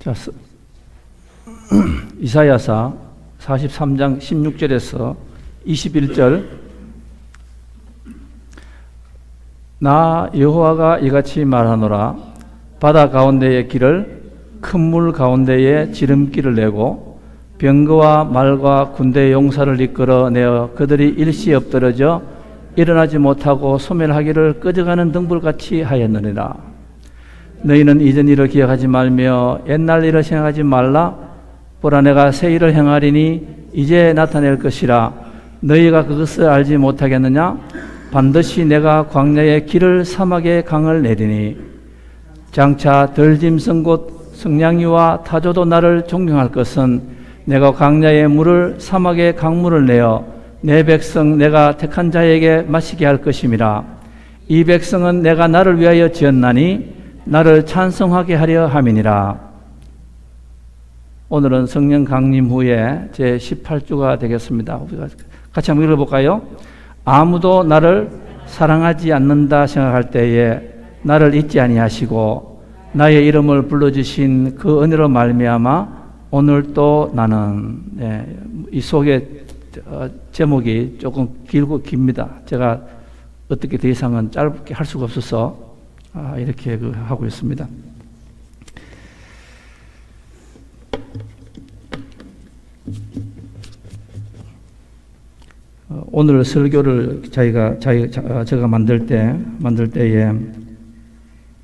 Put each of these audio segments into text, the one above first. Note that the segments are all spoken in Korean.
자, 이사야서 43장 16절에서 21절. 나 여호와가 이같이 말하노라. 바다 가운데의 길을 큰 물 가운데에 지름길을 내고 병거와 말과 군대 용사를 이끌어내어 그들이 일시에 엎드러져 일어나지 못하고 소멸하기를 끄져가는 등불같이 하였느니라. 너희는 이전 일을 기억하지 말며 옛날 일을 생각하지 말라. 보라, 내가 새 일을 행하리니 이제 나타낼 것이라. 너희가 그것을 알지 못하겠느냐? 반드시 내가 광야의 길을 사막의 강을 내리니 장차 덜짐승 곧 성냥이와 타조도 나를 존경할 것은 내가 광야의 물을 사막의 강물을 내어 내 백성 내가 택한 자에게 마시게 할 것임이라. 이 백성은 내가 나를 위하여 지었나니 나를 찬송하게 하려 함이니라. 오늘은 성령 강림 후에 제 18주가 되겠습니다. 우리가 같이 한번 읽어볼까요? 아무도 나를 사랑하지 않는다 생각할 때에 나를 잊지 아니하시고 나의 이름을 불러주신 그 은혜로 말미암아 오늘 또 나는, 이 속에 제목이 조금 길고 깁니다. 제가 어떻게 더 이상은 짧게 할 수가 없어서 이렇게 하고 있습니다. 오늘 설교를 제가 만들 때에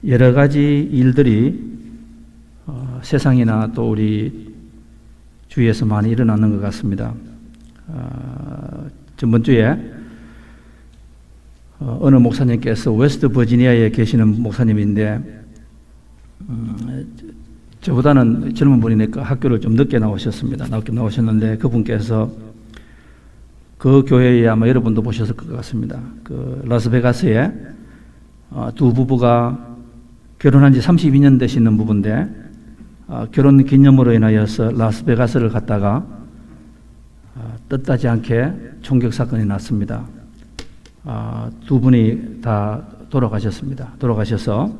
여러 가지 일들이 세상이나 또 우리 주위에서 많이 일어나는 것 같습니다. 전번 주에 어느 목사님께서 웨스트 버지니아에 계시는 목사님인데 저보다는 젊은 분이니까 학교를 좀 늦게 나오셨습니다. 늦게 나오셨는데 그분께서 그 교회에 아마 여러분도 보셨을 것 같습니다. 그 라스베가스에 두 부부가 결혼한 지 32년 되시는 부부인데 결혼 기념으로 인하여서 라스베가스를 갔다가 뜻하지 않게 총격 사건이 났습니다. 두 분이 다 돌아가셨습니다. 돌아가셔서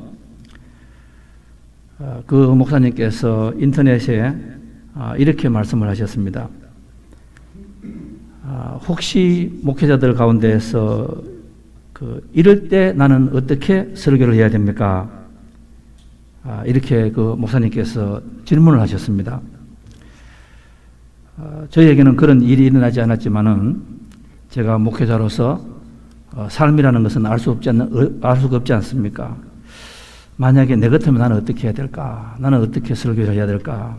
그 목사님께서 인터넷에 이렇게 말씀을 하셨습니다. 혹시 목회자들 가운데에서 이럴 때 나는 어떻게 설교를 해야 됩니까? 이렇게 그 목사님께서 질문을 하셨습니다. 저희에게는 그런 일이 일어나지 않았지만은 제가 목회자로서 삶이라는 것은 알 수가 없지 않습니까? 만약에 내 같으면 나는 어떻게 해야 될까? 나는 어떻게 설교를 해야 될까?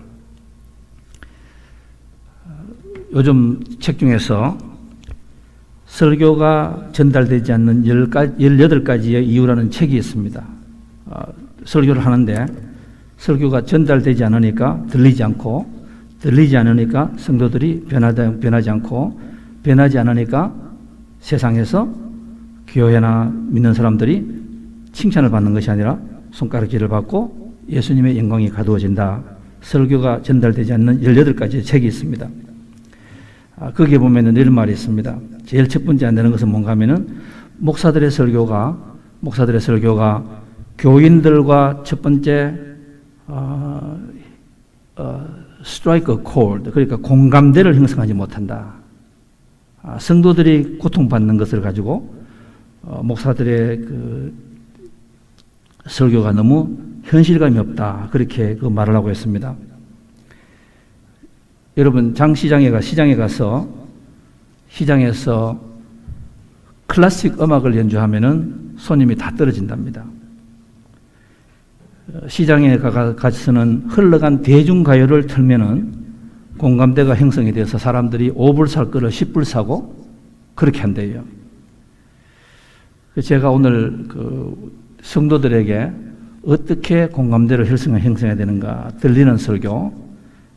요즘 책 중에서 설교가 전달되지 않는 18가지의 이유라는 책이 있습니다. 설교를 하는데 설교가 전달되지 않으니까 들리지 않고, 들리지 않으니까 성도들이 변하지 않고, 변하지 않으니까 세상에서 교회나 믿는 사람들이 칭찬을 받는 것이 아니라 손가락질을 받고 예수님의 영광이 가두어진다. 설교가 전달되지 않는 18가지의 책이 있습니다. 거기에 보면은 이런 말이 있습니다. 제일 첫 번째 안 되는 것은 뭔가 하면은 목사들의 설교가 교인들과 첫 번째 strike a chord, 그러니까 공감대를 형성하지 못한다. 성도들이 고통받는 것을 가지고 목사들의 그 설교가 너무 현실감이 없다. 그렇게 그 말을 하고 있습니다. 여러분, 시장에 가서 시장에서 클래식 음악을 연주하면은 손님이 다 떨어진답니다. 시장에 가서는 흘러간 대중가요를 틀면은 공감대가 형성이 돼서 사람들이 5불 살 거를 10불 사고 그렇게 한대요. 제가 오늘 그 성도들에게 어떻게 공감대를 형성해야 되는가, 들리는 설교,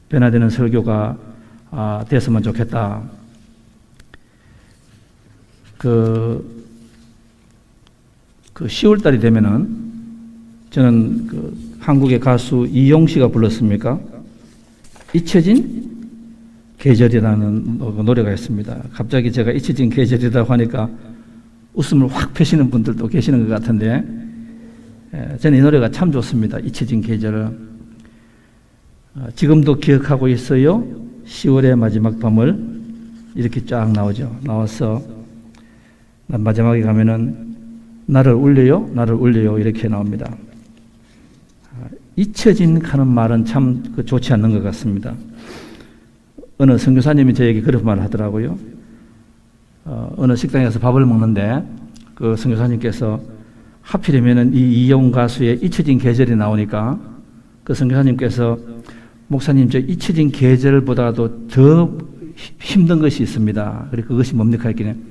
변화되는 설교가 됐으면 좋겠다. 그 10월 달이 되면은 저는 그 한국의 가수 이용 씨가 불렀습니까? 잊혀진 계절이라는 노래가 있습니다. 갑자기 제가 잊혀진 계절이라고 하니까 웃음을 확 펴시는 분들도 계시는 것 같은데, 저는 이 노래가 참 좋습니다. 잊혀진 계절은. 지금도 기억하고 있어요. 10월의 마지막 밤을 이렇게 쫙 나오죠. 나와서 마지막에 가면은 나를 울려요, 나를 울려요 이렇게 나옵니다. 잊혀진 하는 말은 참 좋지 않는 것 같습니다. 어느 선교사님이 저에게 그런 말을 하더라고요. 어느 식당에서 밥을 먹는데 그 선교사님께서 하필이면은 이 이용 가수의 잊혀진 계절이 나오니까 그 선교사님께서 목사님 저 잊혀진 계절보다도 더 힘든 것이 있습니다. 그리고 그것이 뭡니까 했기는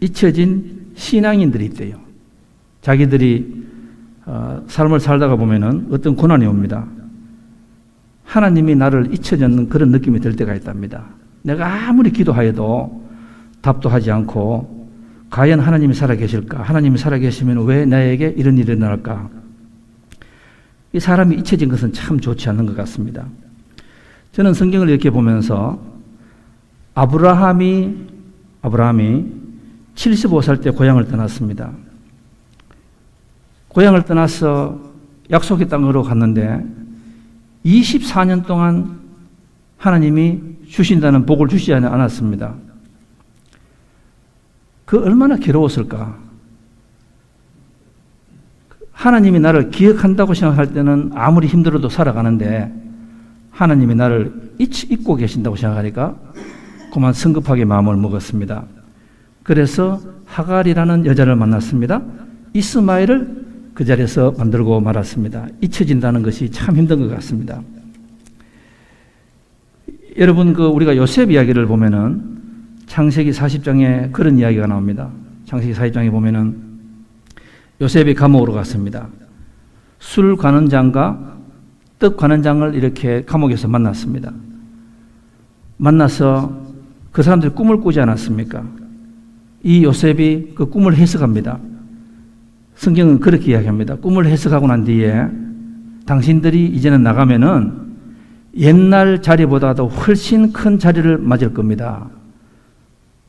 잊혀진 신앙인들이 있대요. 자기들이 삶을 살다가 보면은 어떤 고난이 옵니다. 하나님이 나를 잊혀졌는 그런 느낌이 들 때가 있답니다. 내가 아무리 기도하여도 답도 하지 않고 과연 하나님이 살아계실까? 하나님이 살아계시면 왜 나에게 이런 일이 일어날까? 이 사람이 잊혀진 것은 참 좋지 않는 것 같습니다. 저는 성경을 이렇게 보면서 아브라함이 75살 때 고향을 떠났습니다. 고향을 떠나서 약속의 땅으로 갔는데 24년 동안 하나님이 주신다는 복을 주시지 않았습니다. 그 얼마나 괴로웠을까? 하나님이 나를 기억한다고 생각할 때는 아무리 힘들어도 살아가는데 하나님이 나를 잊고 계신다고 생각하니까 그만 성급하게 마음을 먹었습니다. 그래서 하갈이라는 여자를 만났습니다. 이스마엘을 그 자리에서 만들고 말았습니다. 잊혀진다는 것이 참 힘든 것 같습니다. 여러분 우리가 요셉 이야기를 보면은 창세기 40장에 그런 이야기가 나옵니다. 창세기 40장에 보면은 요셉이 감옥으로 갔습니다. 술 관원장과 떡 관원장을 이렇게 감옥에서 만났습니다. 만나서 그 사람들이 꿈을 꾸지 않았습니까? 이 요셉이 그 꿈을 해석합니다. 성경은 그렇게 이야기합니다. 꿈을 해석하고 난 뒤에 당신들이 이제는 나가면은 옛날 자리보다도 훨씬 큰 자리를 맞을 겁니다.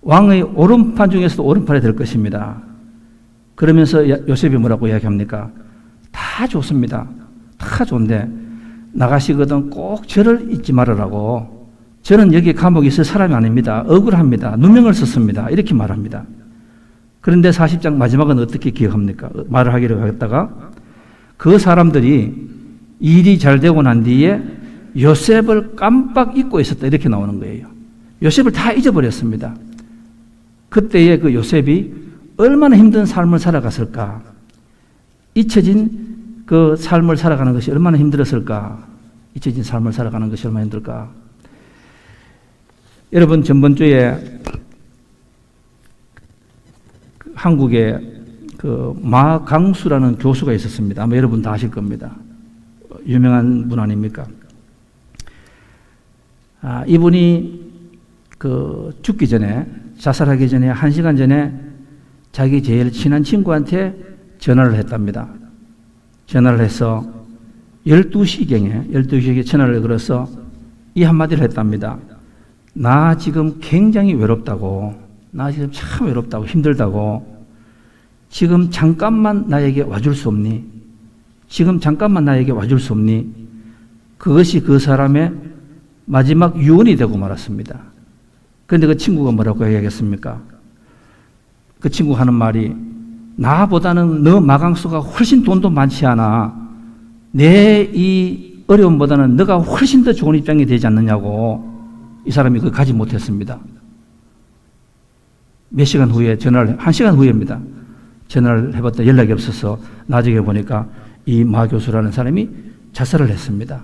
왕의 오른판 중에서도 오른팔이 될 것입니다. 그러면서 요셉이 뭐라고 이야기합니까? 다 좋습니다. 다 좋은데 나가시거든 꼭 저를 잊지 말으라고. 저는 여기 감옥에 있을 사람이 아닙니다. 억울합니다. 누명을 썼습니다. 이렇게 말합니다. 그런데 40장 마지막은 어떻게 기억합니까? 말을 하기로 하겠다가 그 사람들이 일이 잘 되고 난 뒤에 요셉을 깜빡 잊고 있었다 이렇게 나오는 거예요. 요셉을 다 잊어버렸습니다. 그때의 그 요셉이 얼마나 힘든 삶을 살아갔을까? 잊혀진 그 삶을 살아가는 것이 얼마나 힘들었을까? 잊혀진 삶을 살아가는 것이 얼마나 힘들까? 여러분 전번 주에 한국에 그 마강수라는 교수가 있었습니다. 아마 여러분 다 아실 겁니다. 유명한 분 아닙니까? 이분이 그 죽기 전에 자살하기 전에 1시간 전에 자기 제일 친한 친구한테 전화를 했답니다. 전화를 해서 12시경에 전화를 걸어서 이 한마디를 했답니다. 나 지금 굉장히 외롭다고, 나 지금 참 외롭다고, 힘들다고, 지금 잠깐만 나에게 와줄 수 없니? 지금 잠깐만 나에게 와줄 수 없니? 그것이 그 사람의 마지막 유언이 되고 말았습니다. 그런데 그 친구가 뭐라고 얘기하겠습니까? 그 친구가 하는 말이 나보다는 너 마강수가 훨씬 돈도 많지 않아. 내 이 어려움보다는 너가 훨씬 더 좋은 입장이 되지 않느냐고 이 사람이 그걸 가지 못했습니다. 몇 시간 후에 1시간 후에입니다. 전화를 해봤더니 연락이 없어서 나중에 보니까 이 마 교수라는 사람이 자살을 했습니다.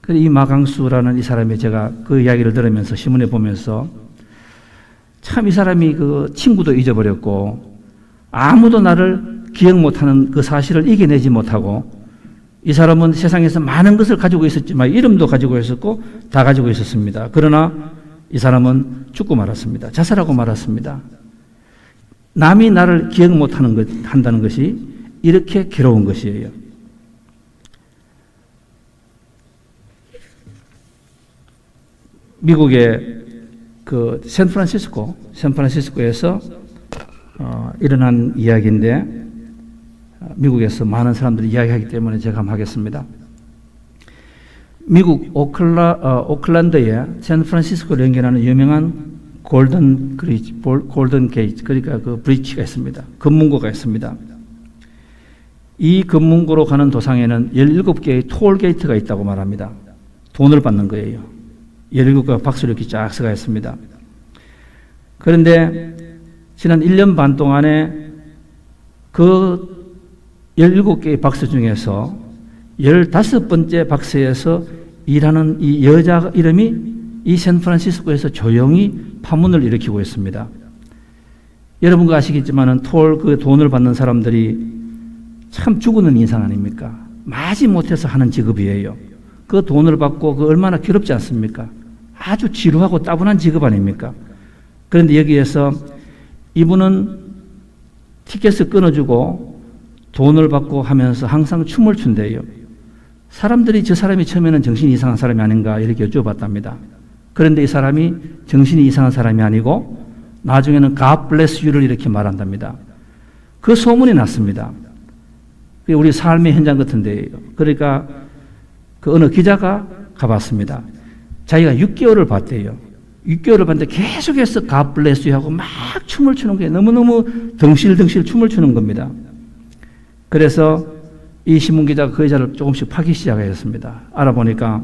그래서 이 마강수라는 이 사람이 제가 그 이야기를 들으면서 신문에 보면서 참 이 사람이 그 친구도 잊어버렸고 아무도 나를 기억 못하는 그 사실을 이겨내지 못하고 이 사람은 세상에서 많은 것을 가지고 있었지만 이름도 가지고 있었고 다 가지고 있었습니다. 그러나 이 사람은 죽고 말았습니다. 자살하고 말았습니다. 남이 나를 기억 못하는 것, 한다는 것이 이렇게 괴로운 것이에요. 미국의 그 샌프란시스코에서 일어난 이야기인데 미국에서 많은 사람들이 이야기하기 때문에 제가 한번 하겠습니다. 미국 오클랜드의 샌프란시스코를 연결하는 유명한 골든 게이트, 그러니까 그 브리지가 있습니다. 금문고가 있습니다. 이 금문고로 가는 도상에는 17개의 톨게이트가 있다고 말합니다. 돈을 받는 거예요. 17개가 박수를 이렇게 쫙 서가 있습니다. 그런데 지난 1년 반 동안에 그 17개의 박스 중에서 15번째 박스에서 일하는 이 여자 이름이 이 샌프란시스코에서 조용히 파문을 일으키고 있습니다. 여러분과 아시겠지만은 그 돈을 받는 사람들이 참 죽는 인상 아닙니까? 마지 못해서 하는 직업이에요. 그 돈을 받고 그 얼마나 괴롭지 않습니까? 아주 지루하고 따분한 직업 아닙니까? 그런데 여기에서 이분은 티켓을 끊어주고 돈을 받고 하면서 항상 춤을 춘대요. 사람들이 저 사람이 처음에는 정신이 이상한 사람이 아닌가 이렇게 여쭤봤답니다. 그런데 이 사람이 정신이 이상한 사람이 아니고 나중에는 God bless you를 이렇게 말한답니다. 그 소문이 났습니다. 우리 삶의 현장 같은 데예요. 그러니까 그 어느 기자가 가봤습니다. 자기가 6개월을 봤대요. 6개월을 봤는데 계속해서 God bless you 하고 막 춤을 추는 게 너무너무 덩실덩실 춤을 추는 겁니다. 그래서 이 신문기자가 그 여자를 조금씩 파기 시작했습니다. 알아보니까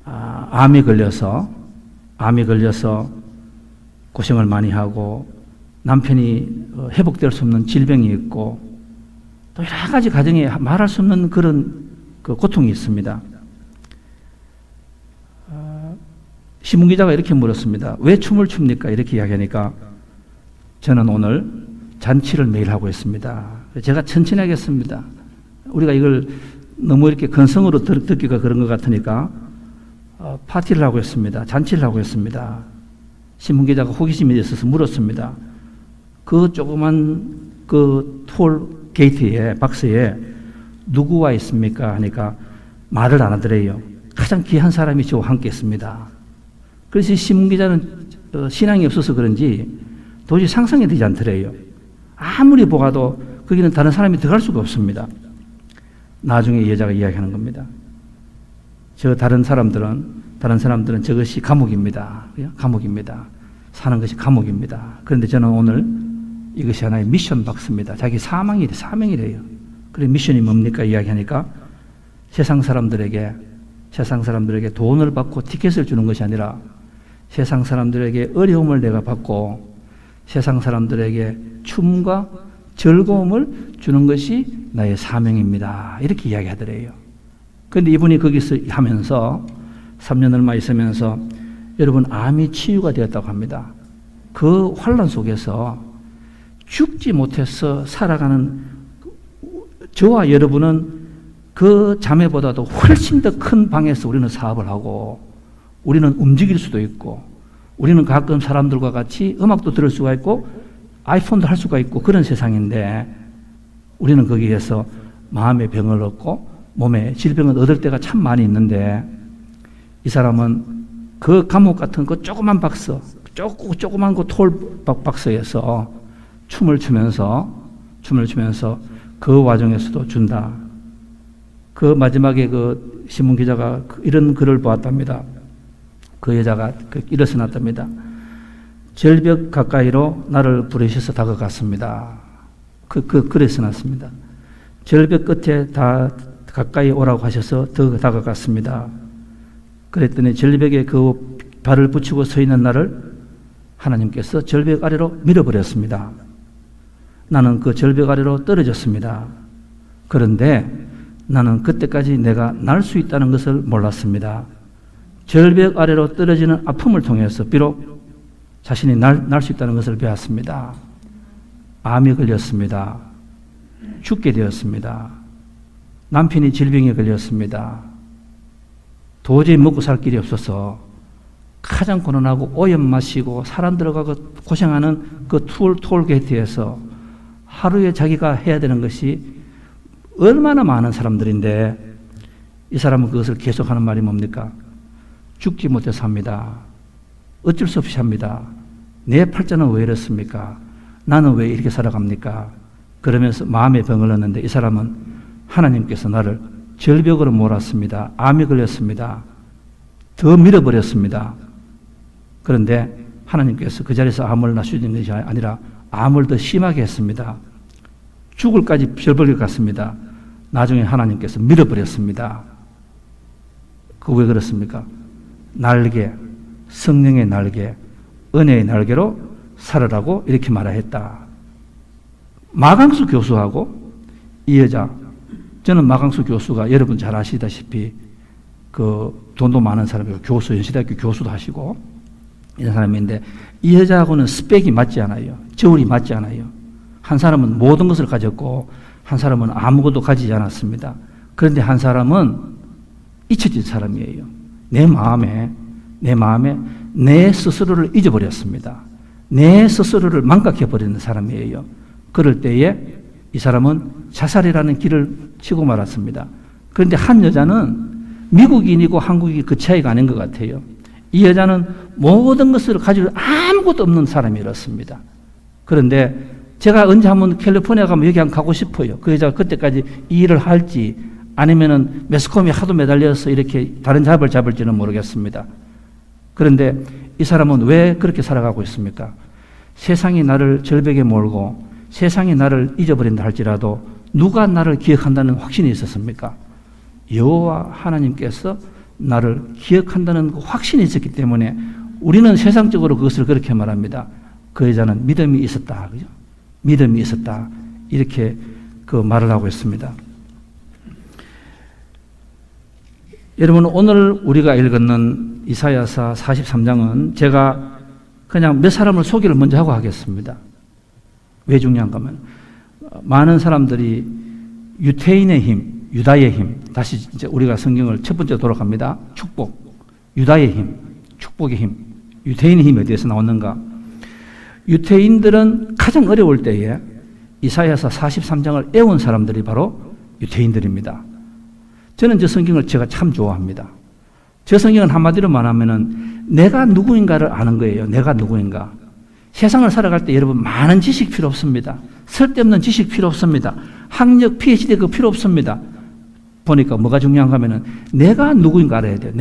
암이 걸려서 고생을 많이 하고 남편이 회복될 수 없는 질병이 있고 또 여러 가지 가정에 말할 수 없는 그런 그 고통이 있습니다. 신문기자가 이렇게 물었습니다. 왜 춤을 춥니까? 이렇게 이야기하니까 저는 오늘 잔치를 매일 하고 있습니다. 제가 천천히 하겠습니다. 우리가 이걸 너무 이렇게 건성으로 듣기가 그런 것 같으니까 파티를 하고 있습니다. 잔치를 하고 있습니다. 신문기자가 호기심이 있어서 물었습니다. 그 조그만 그 톨 게이트에 박스에 누구와 있습니까? 하니까 말을 안 하더래요. 가장 귀한 사람이 저와 함께 있습니다. 그래서 신문기자는 신앙이 없어서 그런지 도저히 상상이 되지 않더래요. 아무리 보아도 거기는 다른 사람이 들어갈 수가 없습니다. 나중에 이 여자가 이야기하는 겁니다. 다른 사람들은 저것이 감옥입니다. 감옥입니다. 사는 것이 감옥입니다. 그런데 저는 오늘 이것이 하나의 미션 박스입니다. 자기 사명이래요. 그래 미션이 뭡니까? 이야기하니까 세상 사람들에게 돈을 받고 티켓을 주는 것이 아니라 세상 사람들에게 어려움을 내가 받고 세상 사람들에게 춤과 즐거움을 주는 것이 나의 사명입니다. 이렇게 이야기하더래요. 그런데 이분이 거기서 하면서 3년 얼마 있으면서 여러분 암이 치유가 되었다고 합니다. 그 환난 속에서 죽지 못해서 살아가는 저와 여러분은 그 자매보다도 훨씬 더 큰 방에서 우리는 사업을 하고 우리는 움직일 수도 있고 우리는 가끔 사람들과 같이 음악도 들을 수가 있고 아이폰도 할 수가 있고 그런 세상인데 우리는 거기에서 마음의 병을 얻고 몸에 질병을 얻을 때가 참 많이 있는데 이 사람은 그 감옥 같은 그 조그만 박스, 조그만 그 톨 박스에서 춤을 추면서 그 와중에서도 준다. 그 마지막에 그 신문 기자가 이런 글을 보았답니다. 그 여자가 일어서났답니다. 절벽 가까이로 나를 부르셔서 다가갔습니다. 그 글에 써놨습니다. 절벽 끝에 다 가까이 오라고 하셔서 더 다가갔습니다. 그랬더니 절벽에 그 발을 붙이고 서 있는 나를 하나님께서 절벽 아래로 밀어버렸습니다. 나는 그 절벽 아래로 떨어졌습니다. 그런데 나는 그때까지 내가 날 수 있다는 것을 몰랐습니다. 절벽 아래로 떨어지는 아픔을 통해서 비록 자신이 날 수 있다는 것을 배웠습니다. 암이 걸렸습니다. 죽게 되었습니다. 남편이 질병에 걸렸습니다. 도저히 먹고 살 길이 없어서 가장 고난하고 오염 마시고 사람 들어가고 고생하는 그 톨게이트에서 하루에 자기가 해야 되는 것이 얼마나 많은 사람들인데 이 사람은 그것을 계속하는 말이 뭡니까? 죽지 못해서 합니다. 어쩔 수 없이 합니다. 내 팔자는 왜 이렇습니까? 나는 왜 이렇게 살아갑니까? 그러면서 마음의 병을 얻는데 이 사람은 하나님께서 나를 절벽으로 몰았습니다. 암이 걸렸습니다. 더 밀어버렸습니다. 그런데 하나님께서 그 자리에서 암을 낮추는 것이 아니라 암을 더 심하게 했습니다. 죽을까지 절벽에 갔습니다. 나중에 하나님께서 밀어버렸습니다. 그 왜 그렇습니까? 날개, 성령의 날개, 은혜의 날개로 살으라고 이렇게 말했다. 마강수 교수하고 이 여자, 저는 마강수 교수가 여러분 잘 아시다시피 그 돈도 많은 사람이고 교수, 연세대학교 교수도 하시고 이런 사람인데 이 여자하고는 스펙이 맞지 않아요. 저울이 맞지 않아요. 한 사람은 모든 것을 가졌고 한 사람은 아무것도 가지지 않았습니다. 그런데 한 사람은 잊혀진 사람이에요. 내 마음에 내 스스로를 잊어버렸습니다. 내 스스로를 망각해버리는 사람이에요. 그럴 때에 이 사람은 자살이라는 길을 치고 말았습니다. 그런데 한 여자는 미국인이고 한국인이 그 차이가 아닌 것 같아요. 이 여자는 모든 것을 가지고 아무것도 없는 사람이었습니다. 그런데 제가 언제 한번 캘리포니아 가면 여기 한번 가고 싶어요. 그 여자가 그때까지 이 일을 할지 아니면은 매스컴이 하도 매달려서 이렇게 다른 잡을 잡을지는 모르겠습니다. 그런데 이 사람은 왜 그렇게 살아가고 있습니까? 세상이 나를 절벽에 몰고 세상이 나를 잊어버린다 할지라도 누가 나를 기억한다는 확신이 있었습니까? 여호와 하나님께서 나를 기억한다는 그 확신이 있었기 때문에 우리는 세상적으로 그것을 그렇게 말합니다. 그 여자는 믿음이 있었다. 그죠? 믿음이 있었다. 이렇게 그 말을 하고 있습니다. 여러분, 오늘 우리가 읽는 이사야서 43장은 제가 그냥 몇 사람을 소개를 먼저 하고 하겠습니다. 왜 중요한가 하면 많은 사람들이 유태인의 힘, 유다의 힘, 다시 이제 우리가 성경을 첫 번째 돌아갑니다. 축복, 유다의 힘, 축복의 힘, 유태인의 힘이 어디에서 나왔는가? 유태인들은 가장 어려울 때에 이사야서 43장을 애운 사람들이 바로 유태인들입니다. 저는 저 성경을 제가 참 좋아합니다. 저 성경은 한마디로 말하면은 내가 누구인가를 아는 거예요. 내가 누구인가. 세상을 살아갈 때 여러분 많은 지식 필요 없습니다. 쓸데없는 지식 필요 없습니다. 학력, PhD 그 필요 없습니다. 보니까 뭐가 중요한가 하면은 내가 누구인가 알아야 돼요.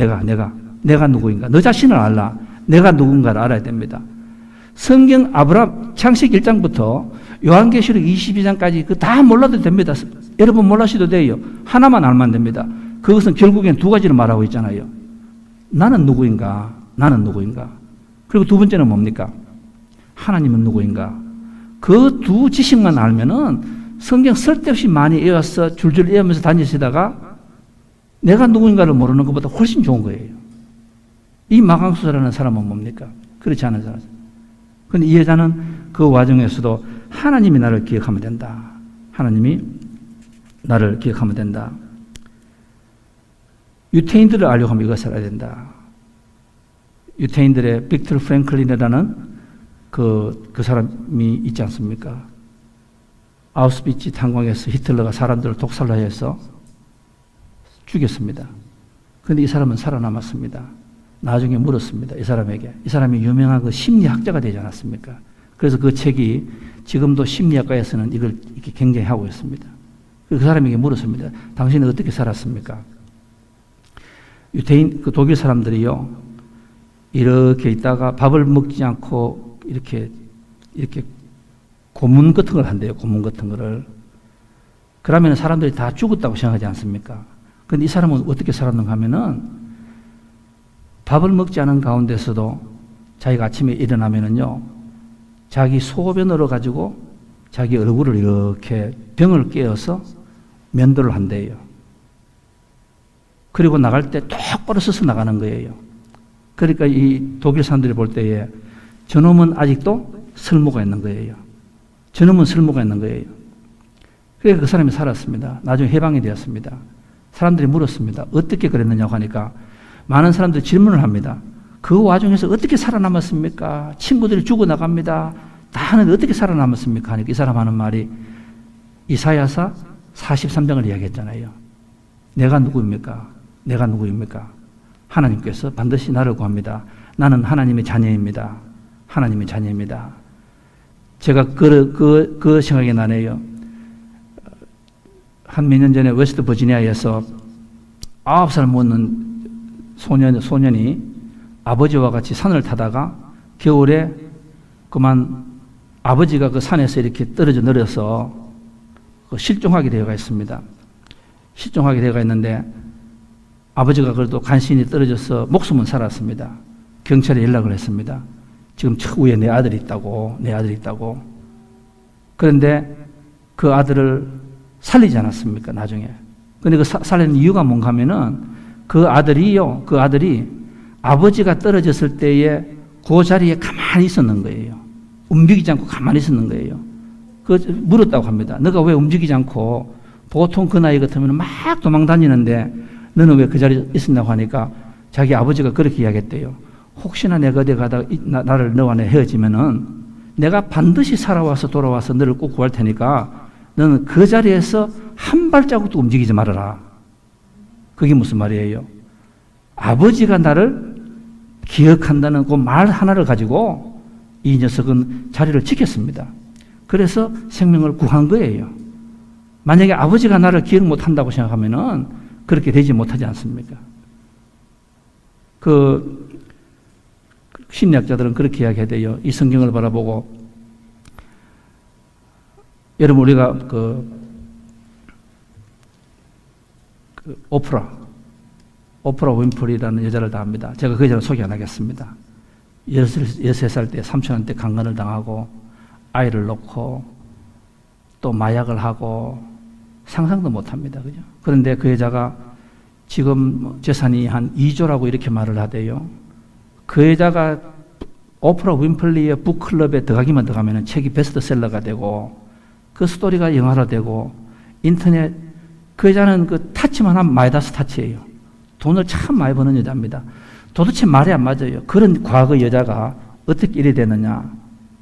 내가 누구인가. 너 자신을 알라. 내가 누군가를 알아야 됩니다. 성경 아브라함 창세기 1장부터 요한계시록 22장까지 그 다 몰라도 됩니다. 여러분 몰라셔도 돼요. 하나만 알면 됩니다. 그것은 결국엔 두 가지를 말하고 있잖아요. 나는 누구인가? 나는 누구인가? 그리고 두 번째는 뭡니까? 하나님은 누구인가? 그 두 지식만 알면은 성경 쓸데없이 많이 외워서 줄줄 외우면서 다니시다가 내가 누구인가를 모르는 것보다 훨씬 좋은 거예요. 이 마강수라는 사람은 뭡니까? 그렇지 않은 사람. 그런데 이 여자는 그 와중에서도 하나님이 나를 기억하면 된다. 하나님이 나를 기억하면 된다. 유태인들을 알려고 하면 이것을 알아야 된다. 유태인들의 빅터 프랭클린이라는 그 사람이 있지 않습니까? 아우슈비츠 탄광에서 히틀러가 사람들을 독살로 해서 죽였습니다. 그런데 이 사람은 살아남았습니다. 나중에 물었습니다. 이 사람에게. 이 사람이 유명한 그 심리학자가 되지 않았습니까? 그래서 그 책이 지금도 심리학과에서는 이걸 이렇게 굉장히 하고 있습니다. 그 사람에게 물었습니다. 당신은 어떻게 살았습니까? 유태인, 그 독일 사람들이요, 이렇게 있다가 밥을 먹지 않고 이렇게 고문 같은 걸 한대요. 고문 같은 거를. 그러면 사람들이 다 죽었다고 생각하지 않습니까? 그런데 이 사람은 어떻게 살았는가 하면은 밥을 먹지 않은 가운데서도 자기가 아침에 일어나면은요, 자기 소변으로 가지고 자기 얼굴을 이렇게 병을 깨어서 면도를 한대요. 그리고 나갈 때 똑바로 서서 나가는 거예요. 그러니까 이 독일 사람들이 볼 때에 저놈은 아직도 쓸모가 있는 거예요. 저놈은 쓸모가 있는 거예요. 그래서 그 사람이 살았습니다. 나중에 해방이 되었습니다. 사람들이 물었습니다. 어떻게 그랬느냐고 하니까 많은 사람들이 질문을 합니다. 그 와중에서 어떻게 살아남았습니까? 친구들이 죽어나갑니다. 다 하는데 어떻게 살아남았습니까? 하니까 이 사람 하는 말이 이사야서 43장을 이야기했잖아요. 내가 누구입니까? 내가 누구입니까? 하나님께서 반드시 나를 구합니다. 나는 하나님의 자녀입니다. 하나님의 자녀입니다. 제가 그 생각이 나네요. 한 몇 년 전에 웨스트 버지니아에서 9살 먹는 소년이 아버지와 같이 산을 타다가 겨울에 그만 아버지가 그 산에서 이렇게 떨어져 내려서 실종하게 되어가 있습니다. 실종하게 되어가 있는데 아버지가 그래도 간신히 떨어져서 목숨은 살았습니다. 경찰에 연락을 했습니다. 지금 저 위에 내 아들이 있다고. 그런데 그 아들을 살리지 않았습니까, 나중에. 근데 그 살리는 이유가 뭔가 하면은 그 아들이 아버지가 떨어졌을 때에 그 자리에 가만히 있었는 거예요. 움직이지 않고 가만히 있었는 거예요. 물었다고 합니다. 너가 왜 움직이지 않고, 보통 그 나이 같으면 막 도망 다니는데 너는 왜 그 자리에 있었냐고 하니까 자기 아버지가 그렇게 이야기했대요. 혹시나 내가 어디 가다가 나를 너와 내 헤어지면은 내가 반드시 돌아와서 너를 꼭 구할 테니까 너는 그 자리에서 한 발자국도 움직이지 말아라. 그게 무슨 말이에요? 아버지가 나를 기억한다는 그 말 하나를 가지고 이 녀석은 자리를 지켰습니다. 그래서 생명을 구한 거예요. 만약에 아버지가 나를 기억 못한다고 생각하면은 그렇게 되지 못하지 않습니까? 그 심리학자들은 그렇게 이야기해요. 이 성경을 바라보고 여러분 우리가 그 오프라 윈프리라는 여자를 다 압니다. 제가 그 여자는 소개 안 하겠습니다. 13살 때 삼촌한테 강간을 당하고 아이를 놓고 또 마약을 하고 상상도 못합니다. 그죠? 그런데 그 여자가 지금 재산이 한 2조라고 이렇게 말을 하대요. 그 여자가 오프라 윈플리의 북클럽에 들어가면 책이 베스트셀러가 되고 그 스토리가 영화로 되고 인터넷 그 여자는 그 타치만 하면 마이다스 타치예요. 돈을 참 많이 버는 여자입니다. 도대체 말이 안 맞아요. 그런 과거 여자가 어떻게 이래 되느냐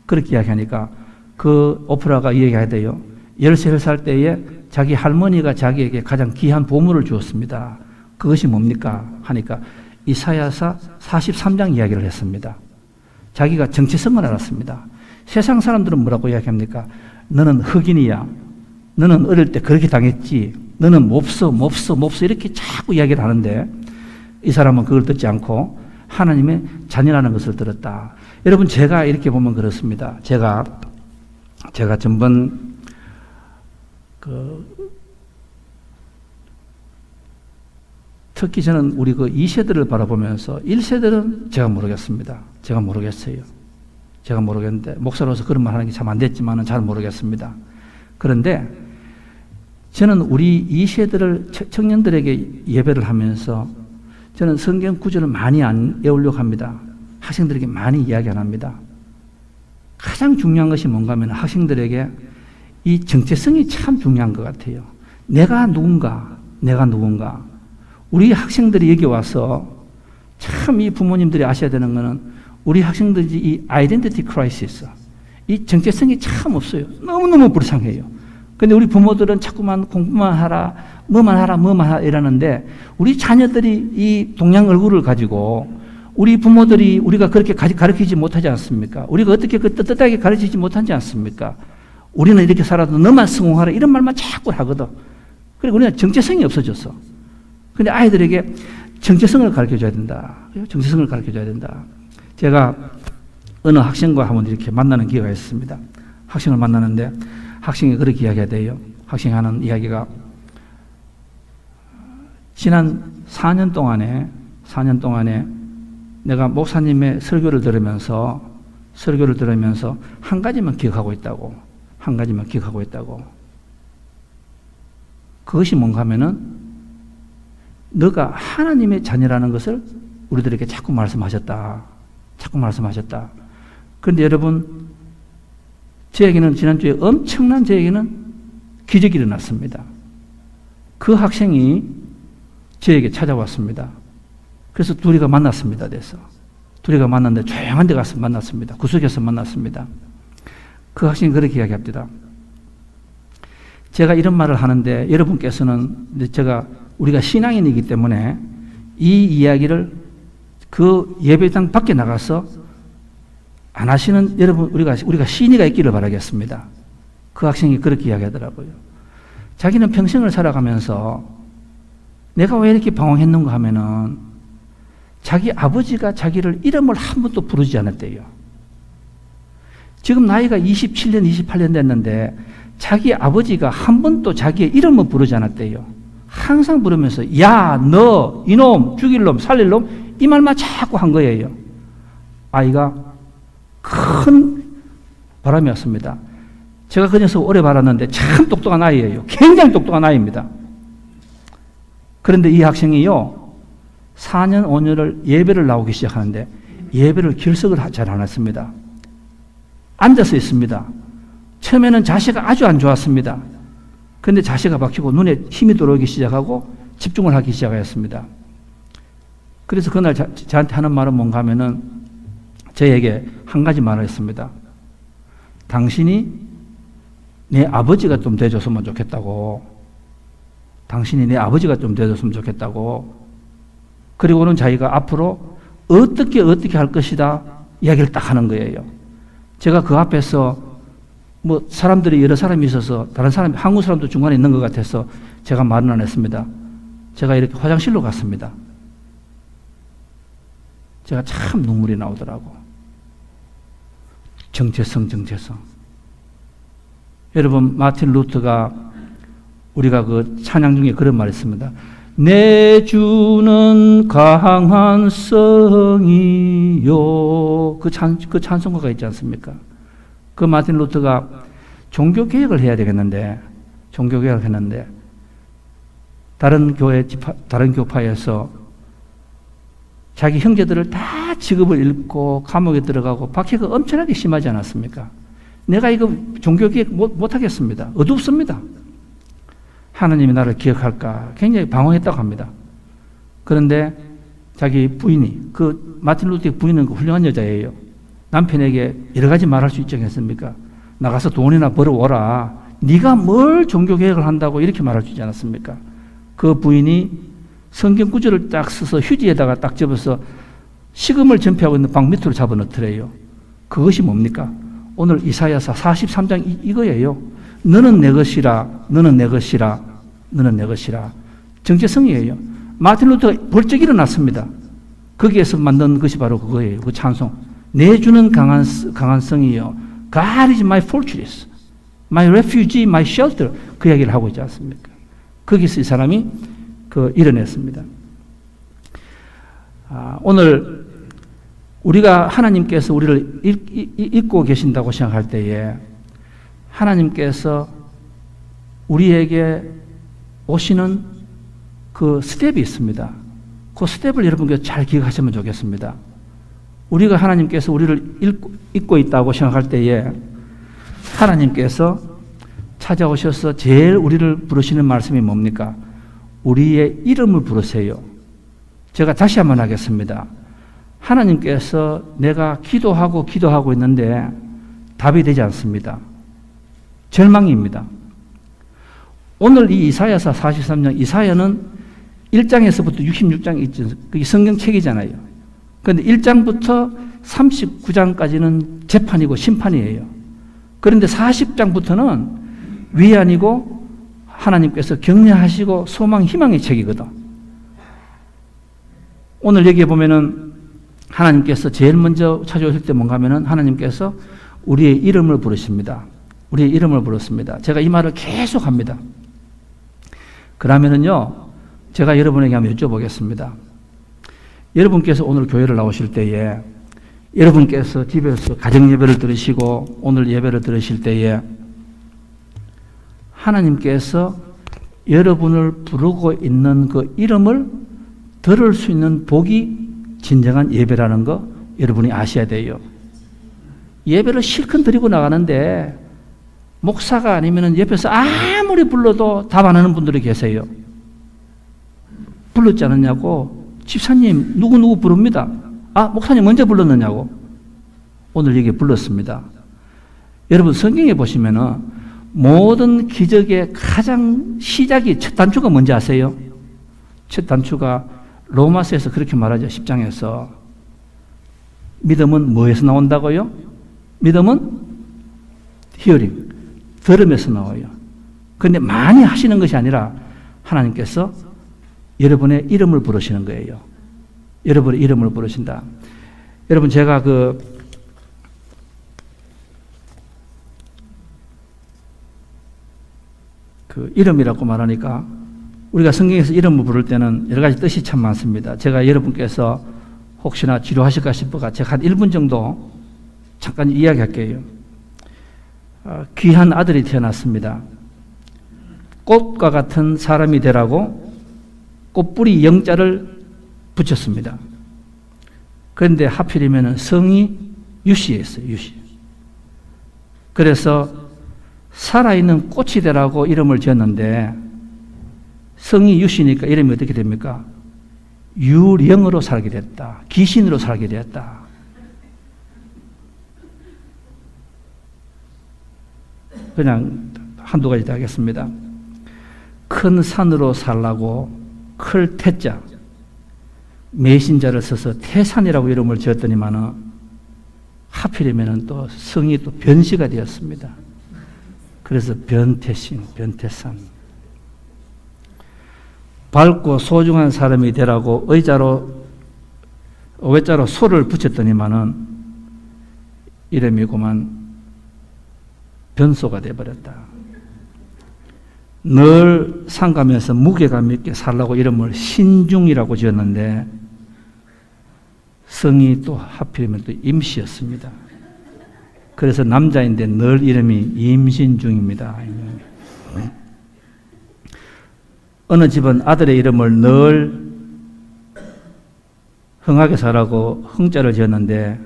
그렇게 이야기하니까 그 오프라가 이 얘기해야 돼요. 13살 때에 자기 할머니가 자기에게 가장 귀한 보물을 주었습니다. 그것이 뭡니까? 하니까 이사야서 43장 이야기를 했습니다. 자기가 정체성을 알았습니다. 세상 사람들은 뭐라고 이야기합니까? 너는 흑인이야. 너는 어릴 때 그렇게 당했지. 너는 몹서 이렇게 자꾸 이야기를 하는데 이 사람은 그걸 듣지 않고 하나님의 자녀라는 것을 들었다. 여러분 제가 이렇게 보면 그렇습니다. 제가 전번 특히 저는 우리 그 2세들을 바라보면서 1세들은 제가 모르겠습니다. 제가 모르겠는데 목사로서 그런 말 하는 게 참 안 됐지만은 잘 모르겠습니다. 그런데 저는 우리 2세들을 청년들에게 예배를 하면서 저는 성경 구절을 많이 안 외우려고 합니다. 학생들에게 많이 이야기 안 합니다. 가장 중요한 것이 뭔가 하면 학생들에게 이 정체성이 참 중요한 것 같아요. 내가 누군가. 우리 학생들이 여기 와서 참 이 부모님들이 아셔야 되는 것은 우리 학생들이 이 아이덴티티 크라이시스, 이 정체성이 참 없어요. 너무너무 불쌍해요. 근데 우리 부모들은 자꾸만 공부만 하라, 뭐만 하라 이러는데 우리 자녀들이 이 동양 얼굴을 가지고 우리 부모들이 우리가 그렇게 가르치지 못하지 않습니까? 우리가 어떻게 그 떳떳하게 가르치지 못하지 않습니까? 우리는 이렇게 살아도 너만 성공하라 이런 말만 자꾸 하거든. 그리고 우리는 정체성이 없어졌어. 근데 아이들에게 정체성을 가르쳐줘야 된다. 제가 어느 학생과 한번 이렇게 만나는 기회가 있었습니다. 학생을 만나는데 학생이 그렇게 이야기해야 학생이 하는 이야기가 지난 4년 동안에 내가 목사님의 설교를 들으면서 한 가지만 기억하고 있다고. 그것이 뭔가 하면은 너가 하나님의 자녀라는 것을 우리들에게 자꾸 말씀하셨다. 그런데 여러분, 저에게는 지난주에 엄청난 기적이 일어났습니다. 그 학생이 저에게 찾아왔습니다. 그래서 둘이가 만났습니다. 둘이가 만났는데 조용한 데 가서 만났습니다. 구석에서 만났습니다. 그 학생이 그렇게 이야기합니다. 제가 이런 말을 하는데 여러분께서는 우리가 신앙인이기 때문에 이 이야기를 그 예배당 밖에 나가서 안 하시는 여러분, 우리가 신의가 있기를 바라겠습니다. 그 학생이 그렇게 이야기하더라고요. 자기는 평생을 살아가면서 내가 왜 이렇게 방황했는가 하면은 자기 아버지가 자기를 이름을 한 번도 부르지 않았대요. 지금 나이가 27년, 28년 됐는데 자기 아버지가 한 번도 자기의 이름을 부르지 않았대요. 항상 부르면서 야, 너, 이놈, 죽일 놈, 살릴 놈 이 말만 자꾸 한 거예요. 아이가 큰 바람이 왔습니다. 제가 그 녀석 오래 바랐는데 참 똑똑한 아이예요. 굉장히 똑똑한 아이입니다. 그런데 이 학생이요, 4년, 5년을 예배를 나오기 시작하는데 예배를 결석을 잘 안 했습니다. 앉아서 있습니다. 처음에는 자세가 아주 안 좋았습니다. 그런데 자세가 바뀌고 눈에 힘이 들어오기 시작하고 집중을 하기 시작하였습니다. 그래서 그날 저한테 하는 말은 뭔가 하면은 저에게 한 가지 말을 했습니다. 당신이 내 아버지가 좀 돼줬으면 좋겠다고. 당신이 내 아버지가 좀 돼줬으면 좋겠다고. 그리고는 자기가 앞으로 어떻게 할 것이다 이야기를 딱 하는 거예요. 제가 그 앞에서 뭐 사람들이 여러 사람이 있어서 다른 사람, 한국 사람도 중간에 있는 것 같아서 제가 말은 안 했습니다. 제가 이렇게 화장실로 갔습니다. 제가 참 눈물이 나오더라고. 정체성. 여러분, 마틴 루터가 우리가 그 찬양 중에 그런 말을 했습니다. 내 주는 강한 성이요. 그 찬송가가 있지 않습니까? 그 마틴 루터가 종교개혁을 해야 되겠는데, 종교개혁을 했는데, 다른 교파에서 자기 형제들을 다 직업을 잃고 감옥에 들어가고 박해가 엄청나게 심하지 않았습니까? 내가 이거 종교개혁 못하겠습니다. 어둡습니다. 하나님이 나를 기억할까 굉장히 방황했다고 합니다. 그런데 자기 부인이, 그 마틴 루터의 부인은 훌륭한 여자예요. 남편에게 여러 가지 말할 수 있지 않겠습니까? 나가서 돈이나 벌어오라. 네가 뭘 종교개혁을 한다고 이렇게 말할 수 있지 않았습니까? 그 부인이 성경 구절을 딱 써서 휴지에다가 딱 접어서 식음을 전폐하고 있는 방 밑으로 잡아넣더래요. 그것이 뭡니까? 오늘 이사야서 43장 이거예요. 너는 내 것이라, 너는 내 것이라, 너는 내 것이라. 정체성이에요. 마틴 루터가 벌쩍 일어났습니다. 거기에서 만든 것이 바로 그거예요. 그 찬송. 내 주는 강한 성이요. God is my fortress, my refuge, my shelter. 그 이야기를 하고 있지 않습니까? 거기서 이 사람이 일어났습니다. 오늘 우리가 하나님께서 우리를 잊고 계신다고 생각할 때에 하나님께서 우리에게 오시는 그 스텝이 있습니다. 그 스텝을 여러분께 잘 기억하시면 좋겠습니다. 우리가 하나님께서 우리를 잊고 있다고 생각할 때에 하나님께서 찾아오셔서 제일 우리를 부르시는 말씀이 뭡니까? 우리의 이름을 부르세요. 제가 다시 한번 하겠습니다. 하나님께서 내가 기도하고 있는데 답이 되지 않습니다. 절망입니다. 오늘 이 이사야서 43장, 이사야는 1장에서부터 66장이 있죠. 그게 성경책이잖아요. 그런데 1장부터 39장까지는 재판이고 심판이에요. 그런데 40장부터는 위안이고 하나님께서 격려하시고 소망, 희망의 책이거든. 오늘 여기에 보면은 하나님께서 제일 먼저 찾아오실 때 뭔가 하면은 하나님께서 우리의 이름을 부르십니다. 우리의 이름을 부르습니다. 제가 이 말을 계속 합니다. 그러면은요, 제가 여러분에게 한번 여쭤보겠습니다. 여러분께서 오늘 교회를 나오실 때에, 여러분께서 집에서 가정 예배를 들으시고 오늘 예배를 들으실 때에 하나님께서 여러분을 부르고 있는 그 이름을 들을 수 있는 복이 진정한 예배라는 거 여러분이 아셔야 돼요. 예배를 실컷 드리고 나가는데 목사가 아니면 옆에서 아무리 불러도 답 안 하는 분들이 계세요. 불렀지 않았냐고, 집사님 누구 부릅니다. 목사님 먼저 불렀느냐고. 오늘 여기 불렀습니다. 여러분 성경에 보시면은 모든 기적의 가장 시작이 첫 단추가 뭔지 아세요? 첫 단추가 로마서에서 그렇게 말하죠. 10장에서 믿음은 뭐에서 나온다고요? 믿음은 히어링, 들음에서 나와요. 그런데 많이 하시는 것이 아니라 하나님께서 여러분의 이름을 부르시는 거예요. 여러분의 이름을 부르신다. 여러분, 제가 그 이름이라고 말하니까 우리가 성경에서 이름을 부를 때는 여러 가지 뜻이 참 많습니다. 제가 여러분께서 혹시나 지루하실까 싶어가 제가 한 1분 정도 잠깐 이야기할게요. 귀한 아들이 태어났습니다. 꽃과 같은 사람이 되라고 꽃뿌리 영자를 붙였습니다. 그런데 하필이면 성이 유씨였어요. 유씨. 그래서 살아있는 꽃이 되라고 이름을 지었는데 성이 유씨니까 이름이 어떻게 됩니까? 유령으로 살게 됐다. 귀신으로 살게 되었다. 그냥 한두 가지 더 하겠습니다. 큰 산으로 살라고 클 태자 매신자를 써서 태산이라고 이름을 지었더니만은 하필이면은 또 성이 또 변씨가 되었습니다. 그래서 변태신, 변태산. 밝고 소중한 사람이 되라고 외자로 소를 붙였더니만은 이름이고만 변소가 되어버렸다. 늘 상가면서 무게감 있게 살라고 이름을 신중이라고 지었는데 성이 또 하필이면 또 임씨였습니다. 그래서 남자인데 늘 이름이 임신중입니다. 어느 집은 아들의 이름을 늘 흥하게 살라고 흥자를 지었는데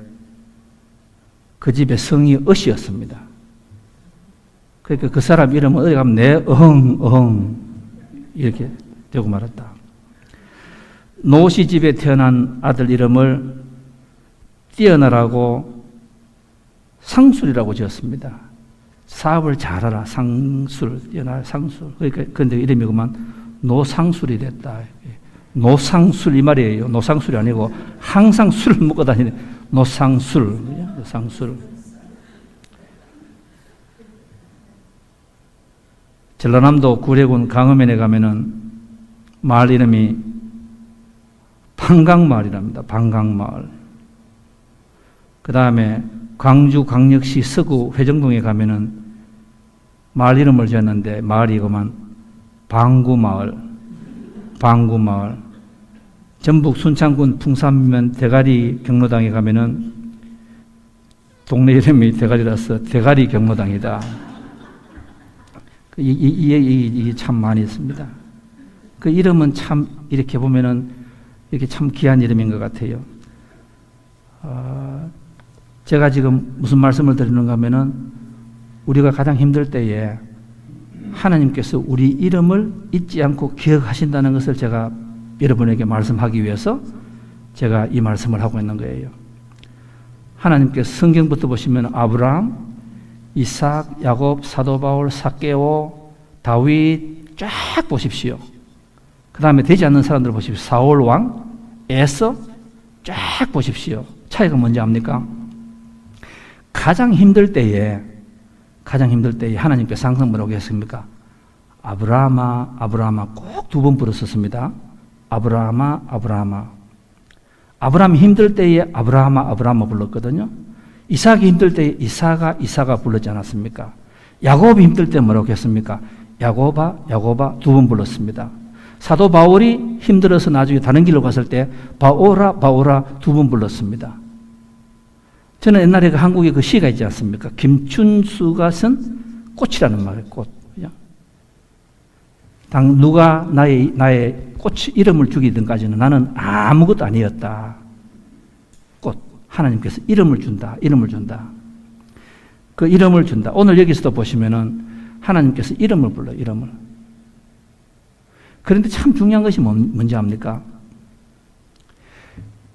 그 집의 성이 어씨였습니다. 그러니까 그 사람 이름은 어디 가면 내 어흥 이렇게 되고 말았다. 노씨 집에 태어난 아들 이름을 뛰어나라고 상술이라고 지었습니다. 사업을 잘하라. 상술, 뛰어나라 상술. 그러니까 근데 이름이 그만 노상술이 됐다. 노상술 이 말이에요. 노상술이 아니고 항상 술을 먹고 다니는 노상술. 노상술. 전라남도 구례군 강음면에 가면은 마을 이름이 방강마을이랍니다. 방강마을. 그 다음에 광주광역시 서구 회정동에 가면은 마을 이름을 지었는데 마을이 그만 방구마을. 방구마을. 전북 순창군 풍산면 대가리 경로당에 가면은 동네 이름이 대가리라서 대가리 경로당이다. 이게 참 많이 있습니다. 그 이름은 참 이렇게 보면은 이렇게 참 귀한 이름인 것 같아요. 제가 지금 무슨 말씀을 드리는가 하면은 우리가 가장 힘들 때에 하나님께서 우리 이름을 잊지 않고 기억하신다는 것을 제가 여러분에게 말씀하기 위해서 제가 이 말씀을 하고 있는 거예요. 하나님께서 성경부터 보시면 아브라함, 이삭, 야곱, 사도 바울, 삭개오, 다윗 쫙 보십시오. 그 다음에 되지 않는 사람들 보십시오. 사울 왕, 에서 쫙 보십시오. 차이가 뭔지 압니까? 가장 힘들 때에 하나님께서 항상 뭐라고 했습니까? 아브라함아, 아브라함아 꼭 두 번 부르셨습니다. 아브라함아, 아브라함아. 아브라함이 힘들 때에 아브라함아, 아브라함아 불렀거든요. 이삭이 힘들 때 이삭아, 이삭아 불렀지 않았습니까? 야곱이 힘들 때 뭐라고 했습니까? 야곱아, 야곱아 두 번 불렀습니다. 사도 바울이 힘들어서 나중에 다른 길로 갔을 때 바오라, 바오라 두 번 불렀습니다. 저는 옛날에 그 한국에 그 시가 있지 않습니까? 김춘수가 쓴 꽃이라는 말이에요. 꽃. 당 누가 나의 꽃 이름을 주기든까지는 나는 아무것도 아니었다. 꽃. 하나님께서 이름을 준다. 이름을 준다. 그 이름을 준다. 오늘 여기서도 보시면은 하나님께서 이름을 불러요. 이름을. 그런데 참 중요한 것이 뭔지 압니까?